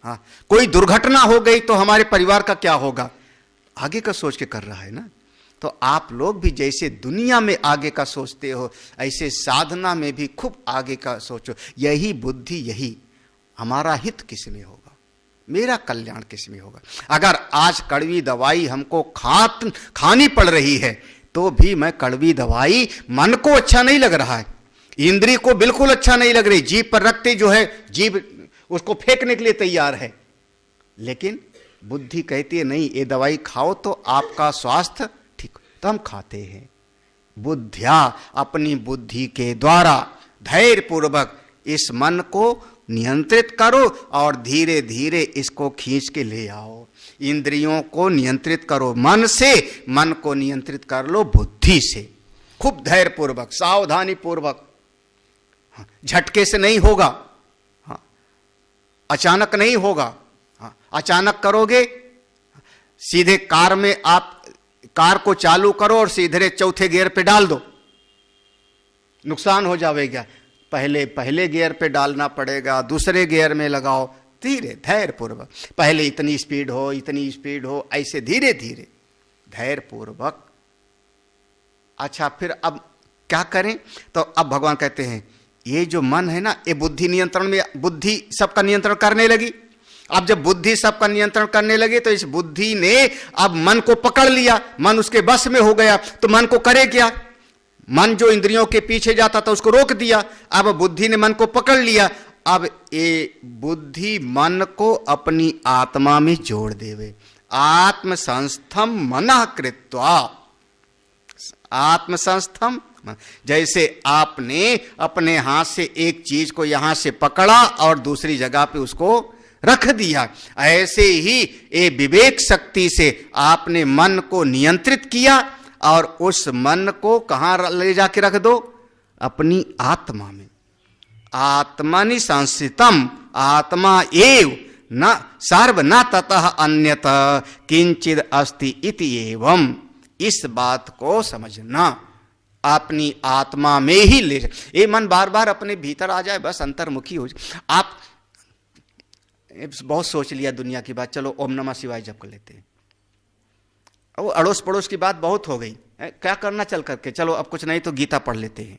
[SPEAKER 2] हाँ, कोई दुर्घटना हो गई तो हमारे परिवार का क्या होगा, आगे का सोच के कर रहा है ना। तो आप लोग भी जैसे दुनिया में आगे का सोचते हो, ऐसे साधना में भी खूब आगे का सोचो। यही बुद्धि, यही हमारा हित किस में होगा, मेरा कल्याण किस में होगा। अगर आज कड़वी दवाई हमको खानी पड़ रही है, तो भी मैं कड़वी दवाई, मन को अच्छा नहीं लग रहा है, इंद्रिय को बिल्कुल अच्छा नहीं लग रही, जीभ पर रखते जो है जीभ उसको फेंकने के लिए तैयार है, लेकिन बुद्धि कहती है नहीं, ये दवाई खाओ तो आपका स्वास्थ्य ठीक, तो हम खाते हैं। बुद्धिया, अपनी बुद्धि के द्वारा धैर्य पूर्वक इस मन को नियंत्रित करो और धीरे धीरे इसको खींच के ले आओ। इंद्रियों को नियंत्रित करो मन से, मन को नियंत्रित कर लो बुद्धि से, खूब धैर्य पूर्वक, सावधानी पूर्वक। झटके से नहीं होगा, हाँ, अचानक नहीं होगा। हाँ, अचानक करोगे, सीधे कार में आप कार को चालू करो और सीधे चौथे गियर पे डाल दो, नुकसान हो जाएगा। पहले गियर पे डालना पड़ेगा, दूसरे गियर में लगाओ, धीरे धैर्य पूर्वक, पहले इतनी स्पीड हो, ऐसे धीरे धीरे धैर्य पूर्वक। अच्छा, फिर अब क्या करें? तो अब भगवान कहते हैं ये जो मन है ना, ये बुद्धि नियंत्रण में, बुद्धि सबका नियंत्रण करने लगी। अब जब बुद्धि सबका नियंत्रण करने लगे तो इस बुद्धि ने अब मन को पकड़ लिया, मन उसके बस में हो गया। तो मन को करे क्या? मन जो इंद्रियों के पीछे जाता था उसको रोक दिया। अब बुद्धि ने मन को पकड़ लिया। अब ये बुद्धि मन को अपनी आत्मा में जोड़ देवे। आत्म संस्थम मनः कृत्वा, आत्म संस्थम, जैसे आपने अपने हाथ से एक चीज को यहां से पकड़ा और दूसरी जगह पे उसको रख दिया, ऐसे ही ये विवेक शक्ति से आपने मन को नियंत्रित किया और उस मन को कहां ले जाके रख दो? अपनी आत्मा में। आत्मनि संस्थितम आत्मा एव न सर्व न ततः अन्यत किंचिद अस्ति इति एवं। इस बात को समझना, अपनी आत्मा में ही ले। ये मन बार बार अपने भीतर आ जाए, बस अंतर्मुखी हो जाए। आप बहुत सोच लिया दुनिया की बात, चलो ओम नमः शिवाय जप कर लेते हैं। वो अड़ोस पड़ोस की बात बहुत हो गई, क्या करना चल करके, चलो अब कुछ नहीं तो गीता पढ़ लेते हैं।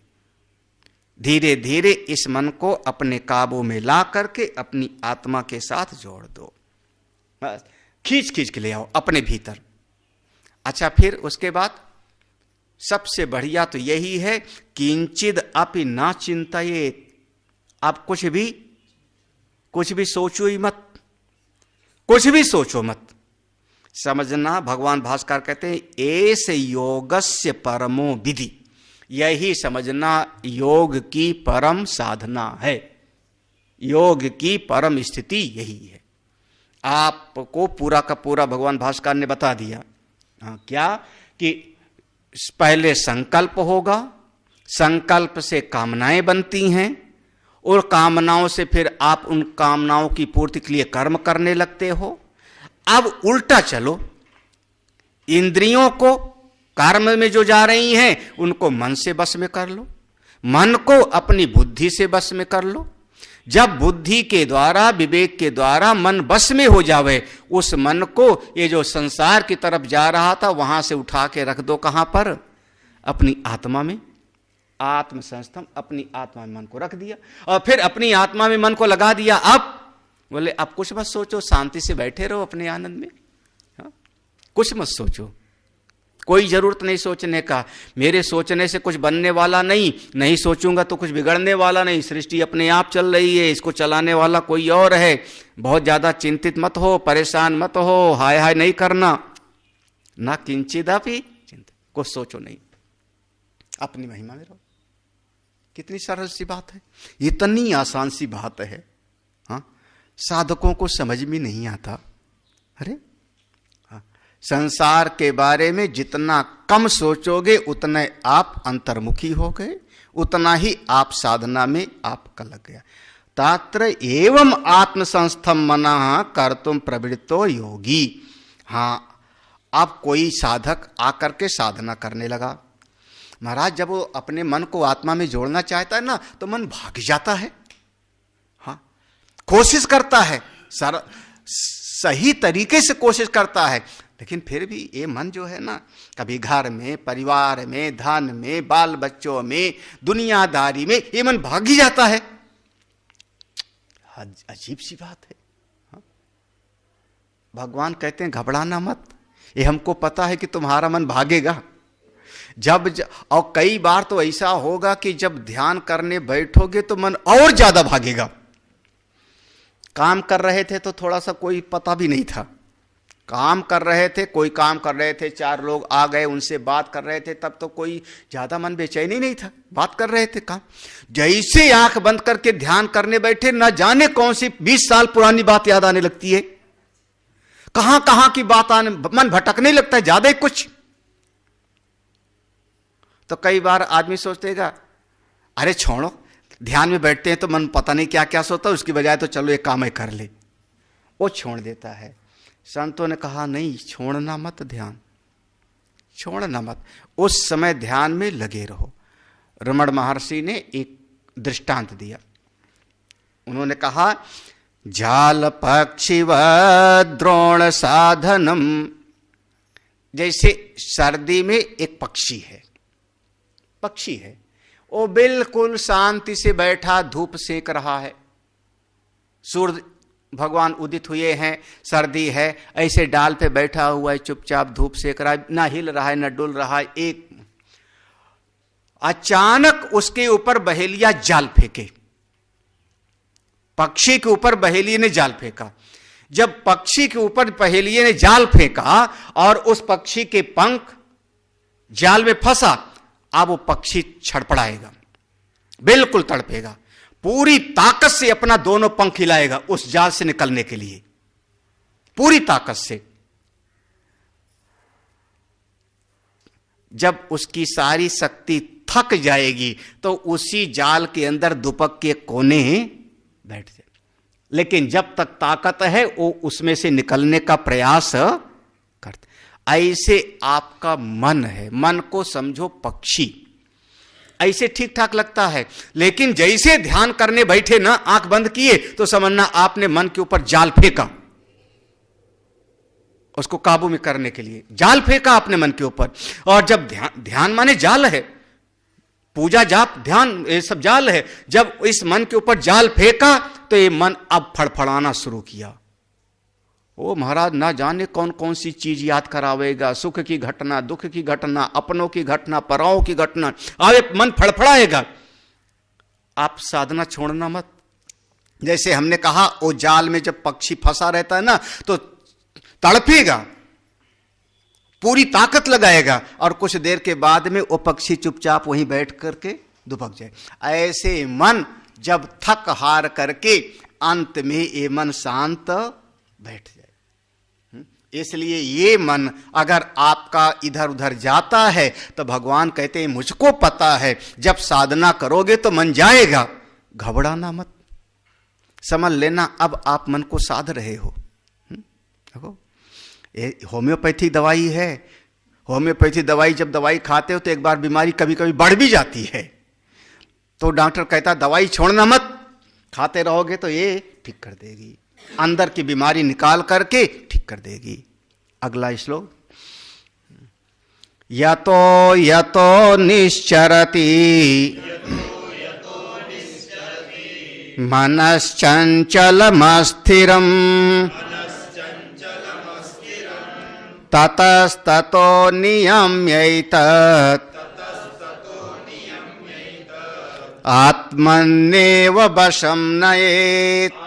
[SPEAKER 2] धीरे धीरे इस मन को अपने काबू में ला करके अपनी आत्मा के साथ जोड़ दो, बस खींच खींच के ले आओ अपने भीतर। अच्छा, फिर उसके बाद सबसे बढ़िया तो यही है, किंचिद अपि ना चिंतयेत। आप कुछ भी सोचो ही मत, कुछ भी सोचो मत। समझना, भगवान भास्कर कहते हैं एस योगस्य परमो विधि। यही समझना योग की परम साधना है, योग की परम स्थिति यही है। आपको पूरा का पूरा भगवान भास्कर ने बता दिया। क्या कि पहले संकल्प होगा, संकल्प से कामनाएं बनती हैं और कामनाओं से फिर आप उन कामनाओं की पूर्ति के लिए कर्म करने लगते हो। अब उल्टा चलो, इंद्रियों को कर्म में जो जा रही हैं उनको मन से बस में कर लो, मन को अपनी बुद्धि से बस में कर लो। जब बुद्धि के द्वारा, विवेक के द्वारा मन बस में हो जावे, उस मन को ये जो संसार की तरफ जा रहा था वहां से उठा के रख दो। कहां पर? अपनी आत्मा में। आत्म संस्थम, अपनी आत्मा में मन को रख दिया और फिर अपनी आत्मा में मन को लगा दिया। अब बोले अब कुछ मत सोचो, शांति से बैठे रहो अपने आनंद में। हाँ? कुछ मत सोचो, कोई जरूरत नहीं सोचने का। मेरे सोचने से कुछ बनने वाला नहीं सोचूंगा तो कुछ बिगड़ने वाला नहीं। सृष्टि अपने आप चल रही है, इसको चलाने वाला कोई और है। बहुत ज्यादा चिंतित मत हो, परेशान मत हो, हाय हाय नहीं करना ना, किंचिदपि चिंता, कुछ सोचो नहीं, अपनी महिमा में रहो। कितनी सरल सी बात है, इतनी आसान सी बात है। हाँ, साधकों को समझ में नहीं आता। अरे संसार के बारे में जितना कम सोचोगे उतने आप अंतर्मुखी हो गए, उतना ही आप साधना में आपका लग गया। तात्र एवं आत्मसंस्थम मनः कर्तुम प्रवृत्तो योगी। हाँ, अब कोई साधक आकर के साधना करने लगा। महाराज, जब वो अपने मन को आत्मा में जोड़ना चाहता है ना तो मन भाग जाता है। हाँ, कोशिश करता है, सही तरीके से कोशिश करता है, लेकिन फिर भी ये मन जो है ना, कभी घर में, परिवार में, धन में, बाल बच्चों में, दुनियादारी में, ये मन भाग ही जाता है। अजीब सी बात है। हाँ? भगवान कहते हैं घबराना मत, ये हमको पता है कि तुम्हारा मन भागेगा। और कई बार तो ऐसा होगा कि जब ध्यान करने बैठोगे तो मन और ज्यादा भागेगा। काम कर रहे थे तो थोड़ा सा कोई पता भी नहीं था, काम कर रहे थे, कोई काम कर रहे थे, 4 लोग आ गए, उनसे बात कर रहे थे, तब तो कोई ज्यादा मन बेचैनी नहीं था, बात कर रहे थे काम। जैसे आंख बंद करके ध्यान करने बैठे, न जाने कौन सी 20 साल पुरानी बात याद आने लगती है, कहां की बात आने, मन भटकने लगता है ज्यादा ही कुछ। तो कई बार आदमी सोचतेगा अरे छोड़ो, ध्यान में बैठते हैं तो मन पता नहीं क्या क्या सोता है, उसकी बजाय तो चलो एक काम है कर ले, वो छोड़ देता है। संतों ने कहा नहीं, छोड़ना मत ध्यान, छोड़ना मत, उस समय ध्यान में लगे रहो। रमण महर्षि ने एक दृष्टांत दिया। उन्होंने कहा जाल पक्षिव द्रोण साधनम, जैसे सर्दी में एक पक्षी है, पक्षी है, वो बिल्कुल शांति से बैठा धूप सेक रहा है, सूर्य भगवान उदित हुए हैं, सर्दी है, ऐसे डाल पे बैठा हुआ है, चुपचाप धूप सेक रहा है, ना हिल रहा है ना डुल रहा है। एक अचानक उसके ऊपर बहेलिया जाल फेंके, पक्षी के ऊपर बहेलिये ने जाल फेंका। जब पक्षी के ऊपर बहेलिये ने जाल फेंका और उस पक्षी के पंख जाल में फंसा, अब वो पक्षी छड़पड़ाएगा, बिल्कुल तड़पेगा, पूरी ताकत से अपना दोनों पंख हिलाएगा उस जाल से निकलने के लिए, पूरी ताकत से। जब उसकी सारी शक्ति थक जाएगी तो उसी जाल के अंदर दुपक के कोने बैठ जाए, लेकिन जब तक ताकत है वो उसमें से निकलने का प्रयास करते। ऐसे आपका मन है, मन को समझो पक्षी, ऐसे ठीक ठाक लगता है, लेकिन जैसे ध्यान करने बैठे ना, आंख बंद किए तो समझना आपने मन के ऊपर जाल फेंका, उसको काबू में करने के लिए जाल फेंका आपने मन के ऊपर। और जब ध्यान माने जाल है, पूजा जाप ध्यान ये सब जाल है, जब इस मन के ऊपर जाल फेंका तो ये मन अब फड़फड़ाना शुरू किया। ओ महाराज, ना जाने कौन कौन सी चीज याद करावेगा, सुख की घटना, दुख की घटना, अपनों की घटना, पराओं की घटना, आवे मन फड़फड़ाएगा। आप साधना छोड़ना मत। जैसे हमने कहा, वो जाल में जब पक्षी फंसा रहता है ना तो तड़पेगा, पूरी ताकत लगाएगा, और कुछ देर के बाद में वो पक्षी चुपचाप वहीं बैठ करके दुबक जाए। ऐसे मन जब थक हार करके अंत में ये मन शांत बैठ जाए। इसलिए ये मन अगर आपका इधर उधर जाता है तो भगवान कहते हैं मुझको पता है, जब साधना करोगे तो मन जाएगा, घबराना मत, समझ लेना अब आप मन को साध रहे हो। देखो ये होम्योपैथी दवाई है, होम्योपैथी दवाई जब दवाई खाते हो तो एक बार बीमारी कभी कभी बढ़ भी जाती है, तो डॉक्टर कहता दवाई छोड़ना मत, खाते रहोगे तो ये ठीक कर देगी, अंदर की बीमारी निकाल करके ठीक कर देगी। अगला श्लोक, यतो यतो निश्चरति मनश्चंचलमस्थिरम् ततस्ततो नियम्यैतत् आत्मन्नेव वशं नयेत्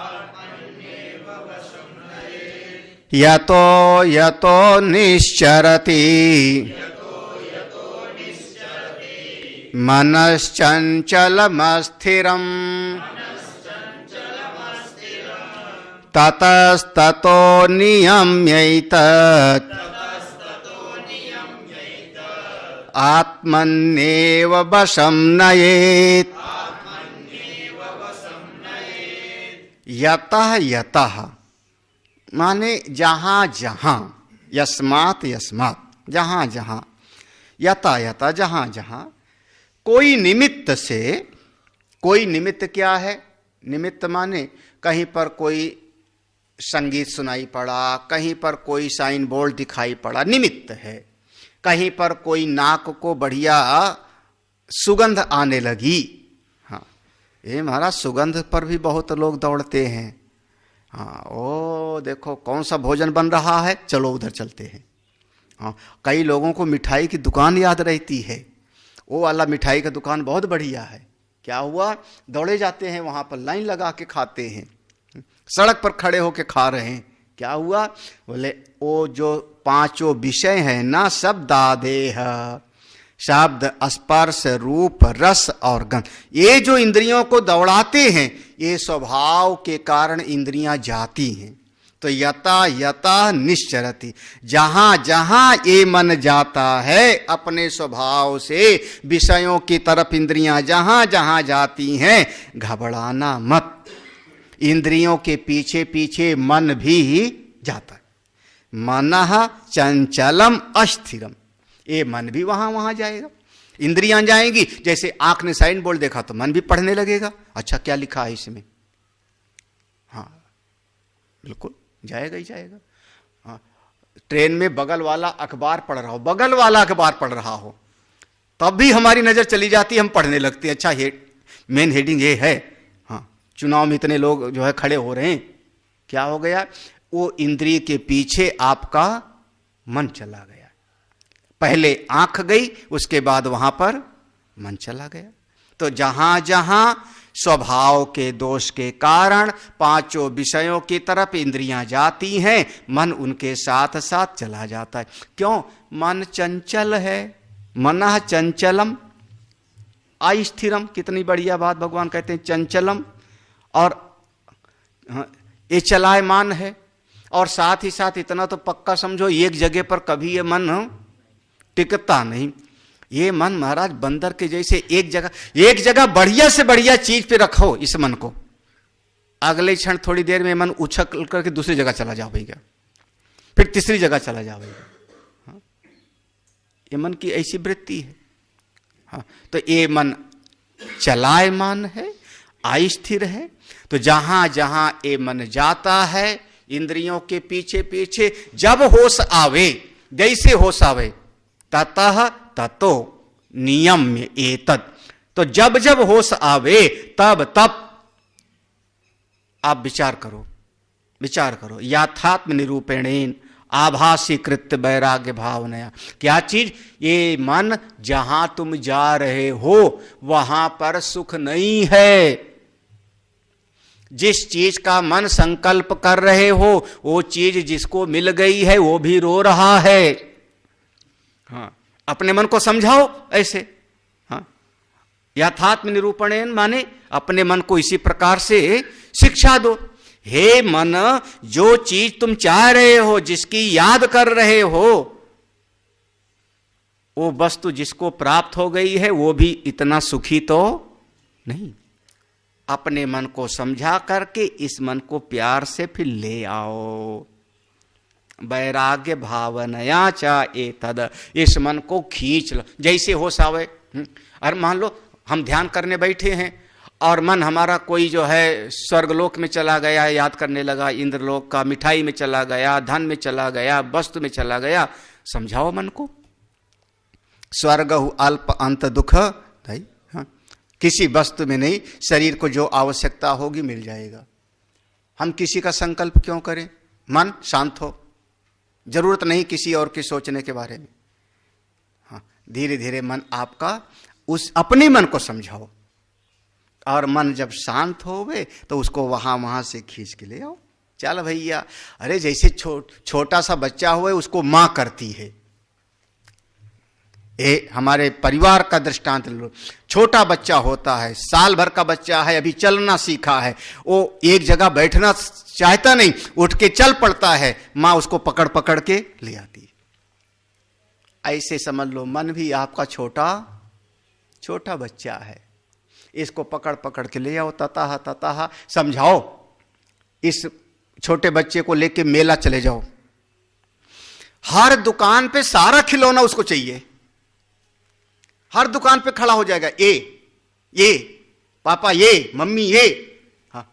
[SPEAKER 2] यतो यतो निश्चरति मनश्चंचलमस्थिरम् ततस्ततो नियम्यैतत् आत्मन्नेव वशं नयेत् यतः यतः माने जहां जहां, यस्मात् यस्मात् जहां जहां, यथा यथा जहां जहां, कोई निमित्त से, कोई निमित्त क्या है? निमित्त माने कहीं पर कोई संगीत सुनाई पड़ा, कहीं पर कोई साइन बोर्ड दिखाई पड़ा, निमित्त है। कहीं पर कोई नाक को बढ़िया सुगंध आने लगी, हाँ ये महाराज सुगंध पर भी बहुत लोग दौड़ते हैं। हाँ ओ देखो कौन सा भोजन बन रहा है, चलो उधर चलते हैं। हाँ कई लोगों को मिठाई की दुकान याद रहती है, वो वाला मिठाई का दुकान बहुत बढ़िया है, क्या हुआ, दौड़े जाते हैं वहां पर, लाइन लगा के खाते हैं, सड़क पर खड़े होके खा रहे हैं, क्या हुआ, बोले वो जो पांचों विषय हैं ना, शब्दादेह, शब्द स्पर्श रूप रस और गंध, ये जो इंद्रियों को दौड़ाते हैं, ये स्वभाव के कारण इंद्रियां जाती हैं। तो यता यता निश्चरति, जहां जहां ये मन जाता है अपने स्वभाव से विषयों की तरफ, इंद्रियां जहां जहां जाती हैं, घबराना मत। इंद्रियों के पीछे पीछे मन भी जाता है। मनः चंचलम अस्थिरम, ये मन भी वहां वहां जाएगा। इंद्रियां जाएंगी, जैसे आंख ने साइन बोर्ड देखा तो मन भी पढ़ने लगेगा, अच्छा क्या लिखा है इसमें, हाँ बिल्कुल जाएगा ही जाएगा। हाँ, ट्रेन में बगल वाला अखबार पढ़ रहा हो, बगल वाला अखबार पढ़ रहा हो, तब भी हमारी नजर चली जाती है, हम पढ़ने लगते हैं, अच्छा मेन हेडिंग ये है, हाँ चुनाव में इतने लोग जो है खड़े हो रहे हैं, क्या हो गया, वो इंद्रिय के पीछे आपका मन चला गया। पहले आंख गई, उसके बाद वहां पर मन चला गया। तो जहां जहां स्वभाव के दोष के कारण पांचों विषयों की तरफ इंद्रियां जाती हैं, मन उनके साथ साथ चला जाता है। क्यों? मन चंचल है, मनः चंचलम अस्थिरम, कितनी बढ़िया बात भगवान कहते हैं, चंचलम, और ये चलायमान है। और साथ ही साथ इतना तो पक्का समझो, एक जगह पर कभी ये मन टिकता नहीं। ये मन महाराज बंदर के जैसे एक जगह बढ़िया से बढ़िया चीज पे रखो इस मन को, अगले क्षण थोड़ी देर में मन उछल करके दूसरी जगह चला जाएगा, फिर तीसरी जगह चला जाएगा। हाँ? ये मन की ऐसी वृत्ति है। हाँ, तो ये मन चलायमान है, अस्थिर है। तो जहां जहां ये मन जाता है इंद्रियों के पीछे पीछे, जब होश आवे, जैसे होश आवे, ततः ततो नियम्य एतत्, तो जब जब होश आवे तब तब आप विचार करो याथात्म निरूपेणेन आभासी कृत्य वैराग्य भावनया। क्या चीज? ये मन जहां तुम जा रहे हो वहां पर सुख नहीं है। जिस चीज का मन संकल्प कर रहे हो, वो चीज जिसको मिल गई है वो भी रो रहा है। हाँ, अपने मन को समझाओ ऐसे। हाँ, यथात्म निरूपणेन माने अपने मन को इसी प्रकार से शिक्षा दो। हे मन, जो चीज तुम चाह रहे हो, जिसकी याद कर रहे हो, वो वस्तु जिसको प्राप्त हो गई है वो भी इतना सुखी तो नहीं। अपने मन को समझा करके इस मन को प्यार से फिर ले आओ। वैराग्य भावनया चा एतद, इस मन को खींच लो जैसे होश आवे। और मान लो हम ध्यान करने बैठे हैं और मन हमारा कोई जो है स्वर्गलोक में चला गया, याद करने लगा इंद्रलोक का, मिठाई में चला गया, धन में चला गया, वस्तु में चला गया, समझाओ मन को। स्वर्ग अल्प अंत दुख, हाँ, किसी वस्तु में नहीं, शरीर को जो आवश्यकता होगी मिल जाएगा। हम किसी का संकल्प क्यों करें? मन शांत हो, जरूरत नहीं किसी और के सोचने के बारे में। हाँ, धीरे धीरे मन आपका उस अपने मन को समझाओ, और मन जब शांत होवे तो उसको वहां से खींच के ले आओ। चल भैया, अरे जैसे छोटा सा बच्चा हुए उसको मां करती है। ये हमारे परिवार का दृष्टांत लो। छोटा बच्चा होता है, साल भर का बच्चा है, अभी चलना सीखा है, वो एक जगह बैठना चाहता नहीं, उठ के चल पड़ता है, मां उसको पकड़ पकड़ के ले आती है। ऐसे समझ लो मन भी आपका छोटा बच्चा है, इसको पकड़ पकड़ के ले आओ, ततः समझाओ। इस छोटे बच्चे को लेके मेला चले जाओ, हर दुकान पे सारा खिलौना उसको चाहिए, हर दुकान पे खड़ा हो जाएगा, ये पापा, ये मम्मी, ये। हाँ,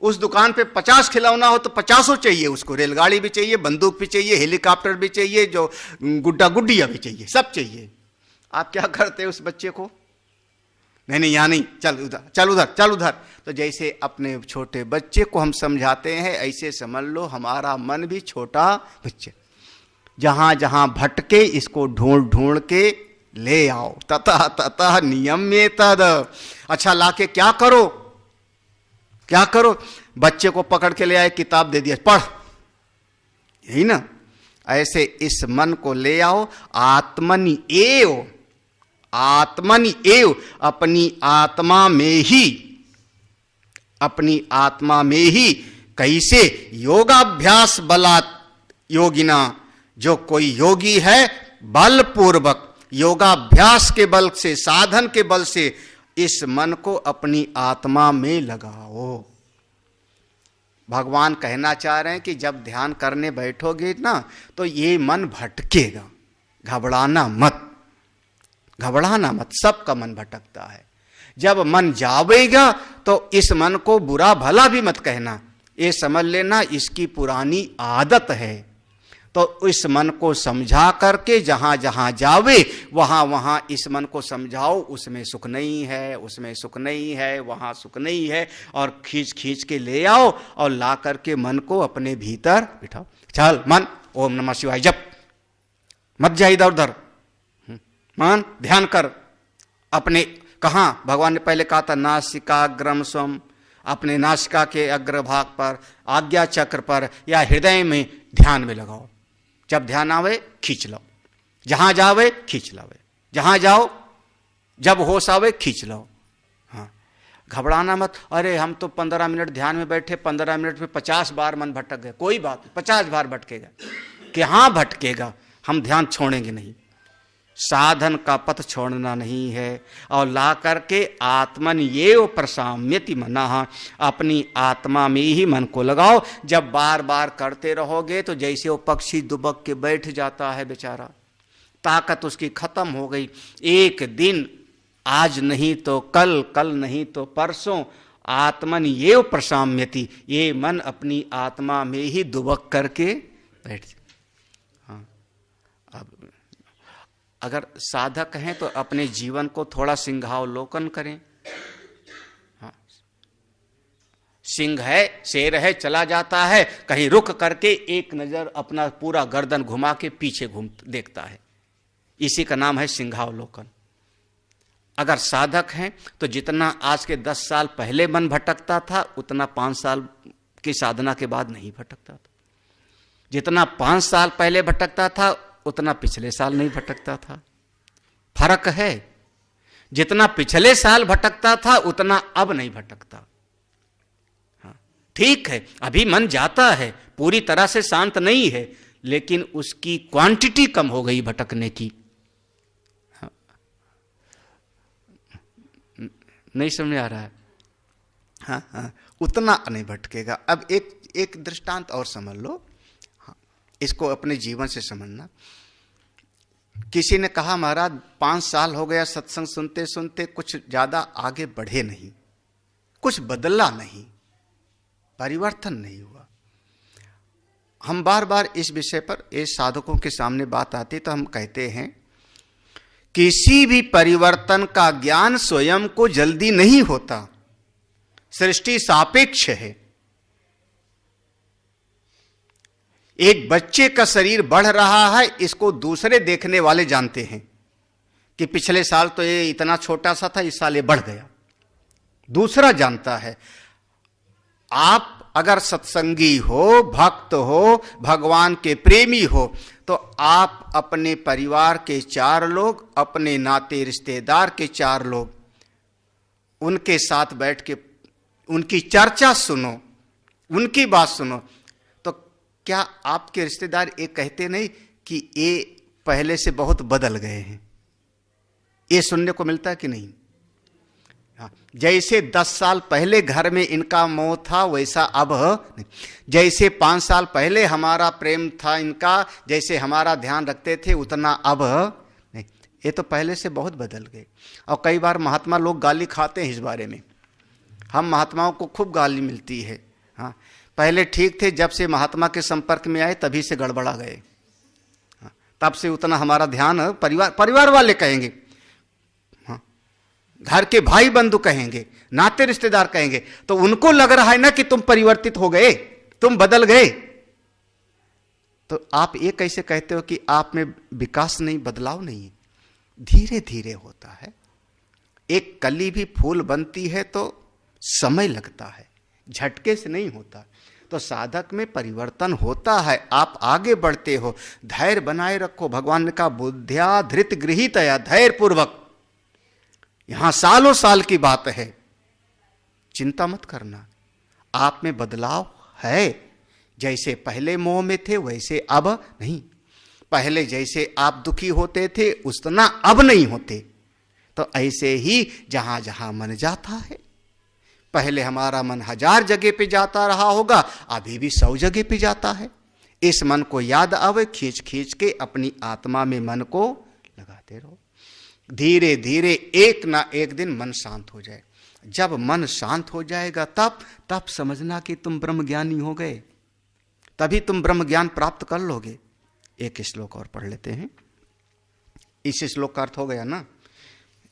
[SPEAKER 2] उस दुकान पे 50 खिलौना हो तो 50 चाहिए उसको, रेलगाड़ी भी चाहिए, बंदूक भी चाहिए, हेलीकॉप्टर भी चाहिए, जो गुड्डा गुड्डिया भी चाहिए, सब चाहिए। आप क्या करते उस बच्चे को? नहीं यहाँ नहीं, चल उधर। तो जैसे अपने छोटे बच्चे को हम समझाते हैं, ऐसे समझ लो हमारा मन भी छोटा बच्चे, जहां जहां भटके इसको ढूंढ के ले आओ। ततः नियम्य तद। अच्छा, लाके क्या करो? बच्चे को पकड़ के ले आए, किताब दे दिया, पढ़, यही ना। ऐसे इस मन को ले आओ, आत्मनि एव, अपनी आत्मा में ही कैसे योगाभ्यास बलात् योगिना, जो कोई योगी है बलपूर्वक योगाभ्यास के बल से, साधन के बल से इस मन को अपनी आत्मा में लगाओ। भगवान कहना चाह रहे हैं कि जब ध्यान करने बैठोगे ना तो ये मन भटकेगा, घबराना मत, घबराना मत, सबका मन भटकता है। जब मन जावेगा तो इस मन को बुरा भला भी मत कहना, ये समझ लेना इसकी पुरानी आदत है। तो इस मन को समझा करके जहां जहां जावे वहां वहां इस मन को समझाओ, उसमें सुख नहीं है, उसमें सुख नहीं है, वहां सुख नहीं है, और खींच खींच के ले आओ और ला करके मन को अपने भीतर बिठाओ। चल मन ओम नमः शिवाय जप, मत जा इधर उधर, मन ध्यान कर अपने। कहां भगवान ने पहले कहा था नासिकाग्रम स्वम, अपने नासिका के अग्रभाग पर, आज्ञा चक्र पर या हृदय में ध्यान में लगाओ। जब ध्यान आवे खींच लो, जहां जावे खींच लावे, जहां जाओ जब होश आवे खींच लो। हाँ, घबराना मत। अरे हम तो 15 मिनट ध्यान में बैठे, 15 मिनट में 50 बार मन भटक गए, कोई बात नहीं, 50 बार भटकेगा कि हाँ भटकेगा, हम ध्यान छोड़ेंगे नहीं। साधन का पथ छोड़ना नहीं है। और ला करके आत्मन ये प्रसाम्यति मनः, अपनी आत्मा में ही मन को लगाओ। जब बार बार करते रहोगे तो जैसे वो पक्षी दुबक के बैठ जाता है बेचारा, ताकत उसकी खत्म हो गई। एक दिन, आज नहीं तो कल, कल नहीं तो परसों, आत्मन ये प्रसाम्यति, ये मन अपनी आत्मा में ही दुबक करके बैठ जाए। हाँ, अब अगर साधक हैं तो अपने जीवन को थोड़ा सिंहावलोकन करें। हाँ, सिंह है, शेर है, चला जाता है, कहीं रुक करके एक नजर अपना पूरा गर्दन घुमा के पीछे देखता है, इसी का नाम है सिंहावलोकन। अगर साधक हैं तो जितना आज के 10 साल पहले मन भटकता था उतना 5 साल की साधना के बाद नहीं भटकता था। जितना 5 साल पहले भटकता था उतना पिछले साल नहीं भटकता था। फर्क है, जितना पिछले साल भटकता था उतना अब नहीं भटकता। हाँ, ठीक है, अभी मन जाता है, पूरी तरह से शांत नहीं है, लेकिन उसकी क्वांटिटी कम हो गई भटकने की। हाँ, नहीं समझ आ रहा है? हाँ हाँ, उतना नहीं भटकेगा। अब एक दृष्टांत और समझ लो, इसको अपने जीवन से समझना। किसी ने कहा महाराज 5 साल हो गया सत्संग सुनते सुनते, कुछ ज्यादा आगे बढ़े नहीं, कुछ बदला नहीं, परिवर्तन नहीं हुआ। हम बार बार इस विषय पर इस साधकों के सामने बात आती तो हम कहते हैं किसी भी परिवर्तन का ज्ञान स्वयं को जल्दी नहीं होता, सृष्टि सापेक्ष है। एक बच्चे का शरीर बढ़ रहा है, इसको दूसरे देखने वाले जानते हैं कि पिछले साल तो ये इतना छोटा सा था, इस साल ये बढ़ गया, दूसरा जानता है। आप अगर सत्संगी हो, भक्त हो, भगवान के प्रेमी हो, तो आप अपने परिवार के 4 लोग, अपने नाते रिश्तेदार के 4 लोग, उनके साथ बैठ के उनकी चर्चा सुनो, उनकी बात सुनो। क्या आपके रिश्तेदार ये कहते नहीं कि ये पहले से बहुत बदल गए हैं? ये सुनने को मिलता है कि नहीं? हाँ, जैसे 10 साल पहले घर में इनका मोह था वैसा अब नहीं। जैसे 5 साल पहले हमारा प्रेम था इनका, जैसे हमारा ध्यान रखते थे, उतना अब नहीं। ये तो पहले से बहुत बदल गए। और कई बार महात्मा लोग गाली खाते हैं इस बारे में। हम महात्माओं को खूब गाली मिलती है। हाँ, पहले ठीक थे, जब से महात्मा के संपर्क में आए तभी से गड़बड़ा गए। हाँ, तब से उतना हमारा ध्यान, परिवार वाले कहेंगे, हाँ, घर के भाई बंधु कहेंगे, नाते रिश्तेदार कहेंगे, तो उनको लग रहा है ना कि तुम परिवर्तित हो गए, तुम बदल गए। तो आप ये कैसे कहते हो कि आप में विकास नहीं, बदलाव नहीं है? धीरे धीरे होता है। एक कली भी फूल बनती है तो समय लगता है, झटके से नहीं होता। तो साधक में परिवर्तन होता है, आप आगे बढ़ते हो, धैर्य बनाए रखो। भगवान ने कहा बुद्ध्या धृत गृहीतया, धैर्य पूर्वक। यहां सालों साल की बात है, चिंता मत करना, आप में बदलाव है। जैसे पहले मोह में थे वैसे अब नहीं। पहले जैसे आप दुखी होते थे उतना अब नहीं होते। तो ऐसे ही जहां जहां मन जाता है, पहले हमारा मन 1000 जगह पे जाता रहा होगा, अभी भी 100 जगह पे जाता है। इस मन को याद आवे, खींच खींच के अपनी आत्मा में मन को लगाते रहो। धीरे धीरे एक ना एक दिन मन शांत हो जाए। जब मन शांत हो जाएगा तब समझना कि तुम ब्रह्म ज्ञानी हो गए, तभी तुम ब्रह्म ज्ञान प्राप्त कर लोगे। एक श्लोक और पढ़ लेते हैं। इस श्लोक का अर्थ हो गया ना,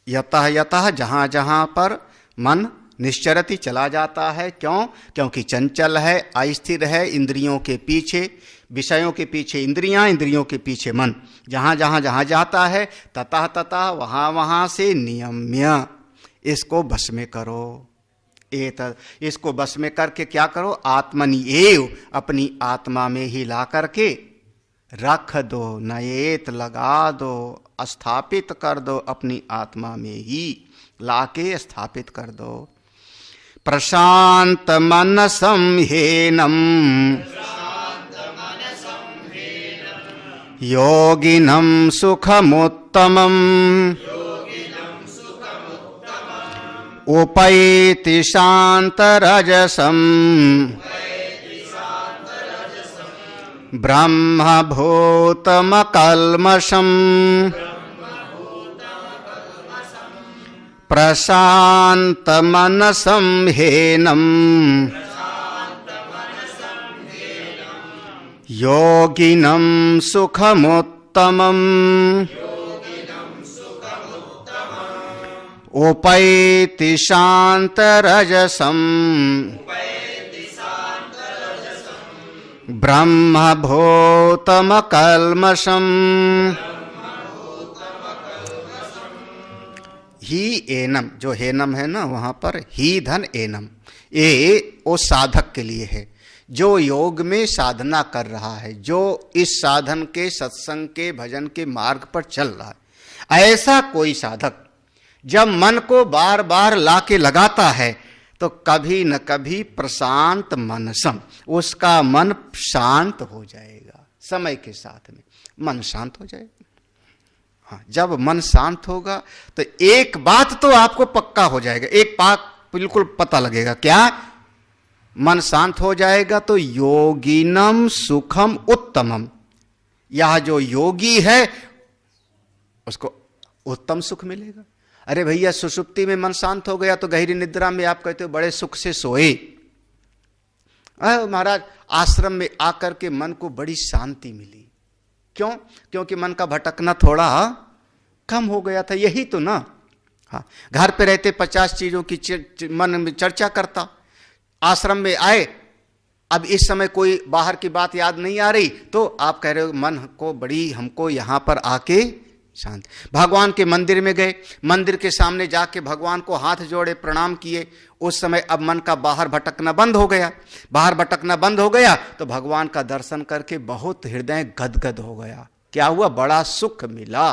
[SPEAKER 2] यतः यतः जहां जहां पर मन निश्चरति चला जाता है। क्यों? क्योंकि चंचल है, अस्थिर है, इंद्रियों के पीछे, विषयों के पीछे इंद्रियां, इंद्रियों के पीछे मन। जहां जहां जाता है ततः ततः वहां वहां से नियम्य इसको बस में करो। इसको बस में करके क्या करो? आत्मनि एव, अपनी आत्मा में ही ला करके रख दो, नयेत लगा दो, स्थापित कर दो, अपनी आत्मा में ही लाके स्थापित कर दो। प्रशांत मनसं ह्येनं योगिनं सुखमुत्तमम् उपैति शान्तरजसम् ब्रह्मभूतमकल्मषम् प्रशान्तमनसं ह्येनं योगिनं सुखमुत्तमम् उपैति शान्तरजसम् ब्रह्मभूतमकल्मषम् ही एनम, जो हेनम है ना वहां पर ही धन एनम, ये वो साधक के लिए है जो योग में साधना कर रहा है, जो इस साधन के, सत्संग के, भजन के मार्ग पर चल रहा है। ऐसा कोई साधक जब मन को बार बार लाके लगाता है तो कभी न कभी प्रशांत मनसम, उसका मन शांत हो जाएगा। समय के साथ में मन शांत हो जाएगा। हाँ, जब मन शांत होगा तो एक बात तो आपको पक्का हो जाएगा, एक बात बिल्कुल पता लगेगा। क्या? मन शांत हो जाएगा तो योगिनम सुखम उत्तमम, यह जो योगी है उसको उत्तम सुख मिलेगा। अरे भैया, सुषुप्ति में मन शांत हो गया तो गहरी निद्रा में आप कहते हो बड़े सुख से सोए। महाराज, आश्रम में आकर के मन को बड़ी शांति मिली। क्यों? क्योंकि मन का भटकना थोड़ा कम हो गया था, यही तो ना। हाँ, घर पे रहते 50 चीजों की मन में चर्चा करता, आश्रम में आए, अब इस समय कोई बाहर की बात याद नहीं आ रही तो आप कह रहे हो मन को बड़ी, हमको यहां पर आके शांत। भगवान के मंदिर में गए, मंदिर के सामने जाके भगवान को हाथ जोड़े, प्रणाम किए, उस समय अब मन का बाहर भटकना बंद हो गया। बाहर भटकना बंद हो गया तो भगवान का दर्शन करके बहुत हृदय गदगद हो गया। क्या हुआ? बड़ा सुख मिला।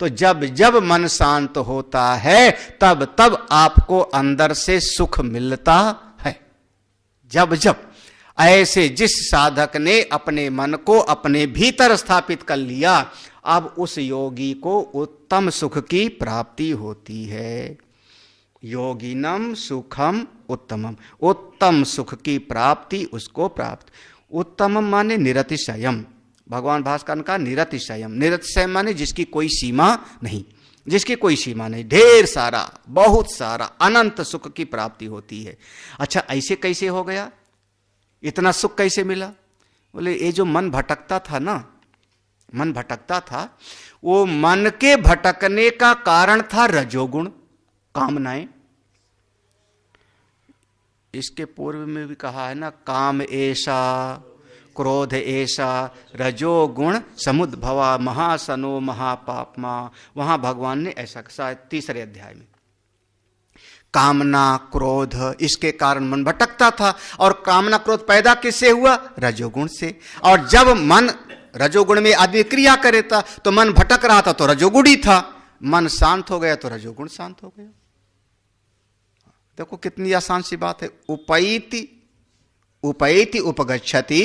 [SPEAKER 2] तो जब जब मन शांत होता है तब तब आपको अंदर से सुख मिलता है। जब जब ऐसे जिस साधक ने अपने मन को अपने भीतर स्थापित कर लिया, अब उस योगी को उत्तम सुख की प्राप्ति होती है। योगिनम सुखम उत्तमम, उत्तम सुख की प्राप्ति उसको प्राप्त। उत्तमम माने निरतिशयम, भगवान भास्कर का निरतिशयम, निरतिशय माने जिसकी कोई सीमा नहीं, जिसकी कोई सीमा नहीं, ढेर सारा, बहुत सारा, अनंत सुख की प्राप्ति होती है। अच्छा, ऐसे कैसे हो गया? इतना सुख कैसे मिला? बोले ये जो मन भटकता था ना, मन भटकता था, वो मन के भटकने का कारण था रजोगुण, कामनाएं। इसके पूर्व में भी कहा है ना, काम ऐसा, क्रोध ऐसा, रजोगुण समुद्भवा महासनो महापापमा। वहां भगवान ने ऐसा शायद 3रे अध्याय में, कामना क्रोध, इसके कारण मन भटकता था। और कामना क्रोध पैदा किससे हुआ? रजोगुण से। और जब मन रजोगुण में आदमी क्रिया करे था तो मन भटक रहा था तो रजोगुण ही था। मन शांत हो गया तो रजोगुण शांत हो गया। देखो कितनी आसान सी बात है। उपैति, उपैति उपगच्छति,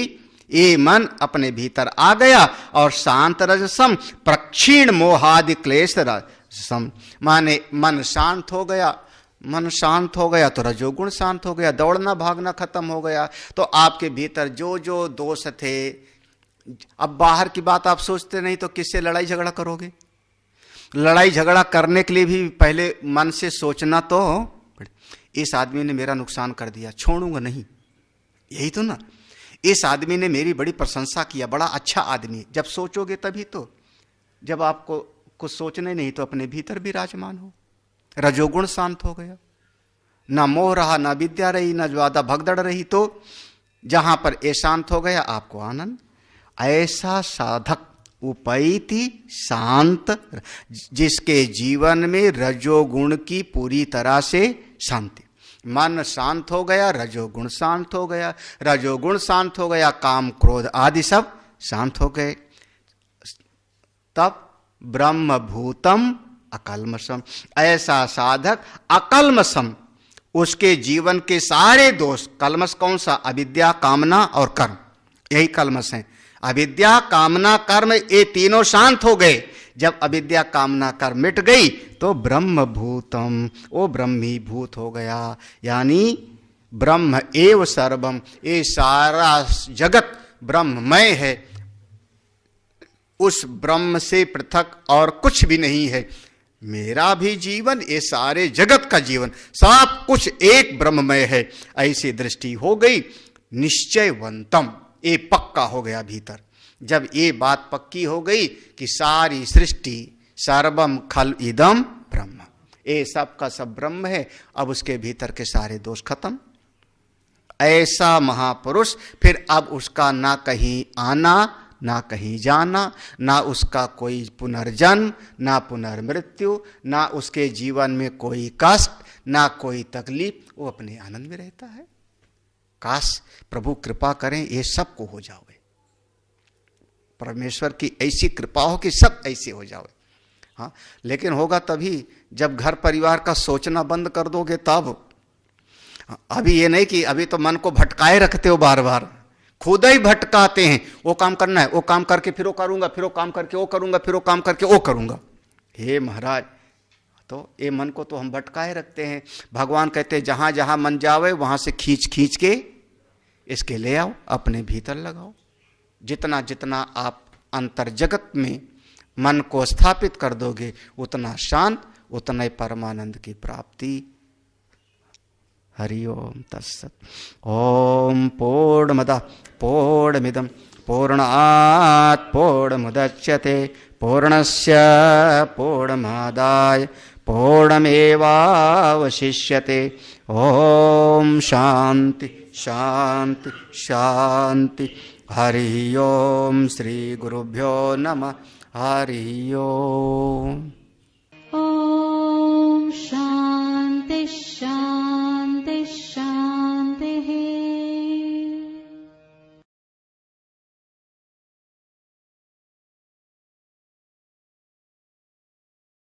[SPEAKER 2] ये मन अपने भीतर आ गया और शांत रजसम प्रक्षीण मोहादि क्लेश रजसम, माने मन शांत हो गया। मन शांत हो गया तो रजोगुण शांत हो गया, दौड़ना भागना खत्म हो गया। तो आपके भीतर जो जो दोष थे, अब बाहर की बात आप सोचते नहीं तो किससे लड़ाई झगड़ा करोगे? लड़ाई झगड़ा करने के लिए भी पहले मन से सोचना तो, इस आदमी ने मेरा नुकसान कर दिया, छोड़ूंगा नहीं, यही तो ना। इस आदमी ने मेरी बड़ी प्रशंसा किया, बड़ा अच्छा आदमी। जब सोचोगे तभी तो, जब आपको कुछ सोचने नहीं तो अपने भीतर विराजमान हो, रजोगुण शांत हो गया, ना मोह रहा, ना विद्या रही, ना ज्यादा भगदड़ रही। तो जहां पर ये शांत हो गया आपको आनंद। ऐसा साधक उपैति शांत, जिसके जीवन में रजोगुण की पूरी तरह से शांति, मन शांत हो गया, रजोगुण शांत हो गया, रजोगुण शांत हो गया, काम क्रोध आदि सब शांत हो गए, तब ब्रह्म भूतम अकल्मषम। ऐसा साधक अकल्मषम, उसके जीवन के सारे दोष, कल्मष कौन सा? अविद्या, कामना और कर्म, यही कल्मष है। अविद्या, कामना, कर्म, ये तीनों शांत हो गए। जब अविद्या, कामना, कर्म मिट गई तो ब्रह्म भूतम, वो ब्रह्मीभूत हो गया। यानी ब्रह्म एव सर्वम, ये सारा जगत ब्रह्ममय है, उस ब्रह्म से पृथक और कुछ भी नहीं है। मेरा भी जीवन, ये सारे जगत का जीवन, सब कुछ एक ब्रह्ममय है, ऐसी दृष्टि हो गई। निश्चयवंतम, ये पक्का हो गया भीतर। जब ये बात पक्की हो गई कि सारी सृष्टि सर्वम खल इदम ब्रह्म, ये सब का सब ब्रह्म है, अब उसके भीतर के सारे दोष खत्म। ऐसा महापुरुष, फिर अब उसका ना कहीं आना, ना कहीं जाना, ना उसका कोई पुनर्जन्म, ना पुनर्मृत्यु, ना उसके जीवन में कोई कष्ट, ना कोई तकलीफ, वो अपने आनंद में रहता है। काश प्रभु कृपा करें ये सबको हो जाओगे, परमेश्वर की ऐसी कृपा हो कि सब ऐसे हो जाओगे। हाँ, लेकिन होगा तभी जब घर परिवार का सोचना बंद कर दोगे तब। अभी ये नहीं कि अभी तो मन को भटकाए रखते हो, बार बार खुद ही भटकाते हैं। वो काम करना है, वो काम करके फिर वो करूंगा, फिर वो काम करके वो करूंगा, फिर वो काम करके वो करूंगा। हे महाराज, तो ये मन को तो हम भटकाए रखते हैं। भगवान कहते हैं जहां जहां मन जावे वहां से खींच खींच के इसके ले आओ, अपने भीतर लगाओ। जितना जितना आप अंतर जगत में मन को स्थापित कर दोगे, उतना शांत, उतना ही परमानंद की प्राप्ति। हरि ओम तत्सत। ओम पूर्णमदः पूर्णमिदं पूर्णात् पूर्णमुदच्यते पूर्णस्य पूर्णमादाय पूर्णमेवावशिष्यते। ओम शांति शांति शांति। हरि ओम। श्री गुरुभ्यो नमः। हरि ओम।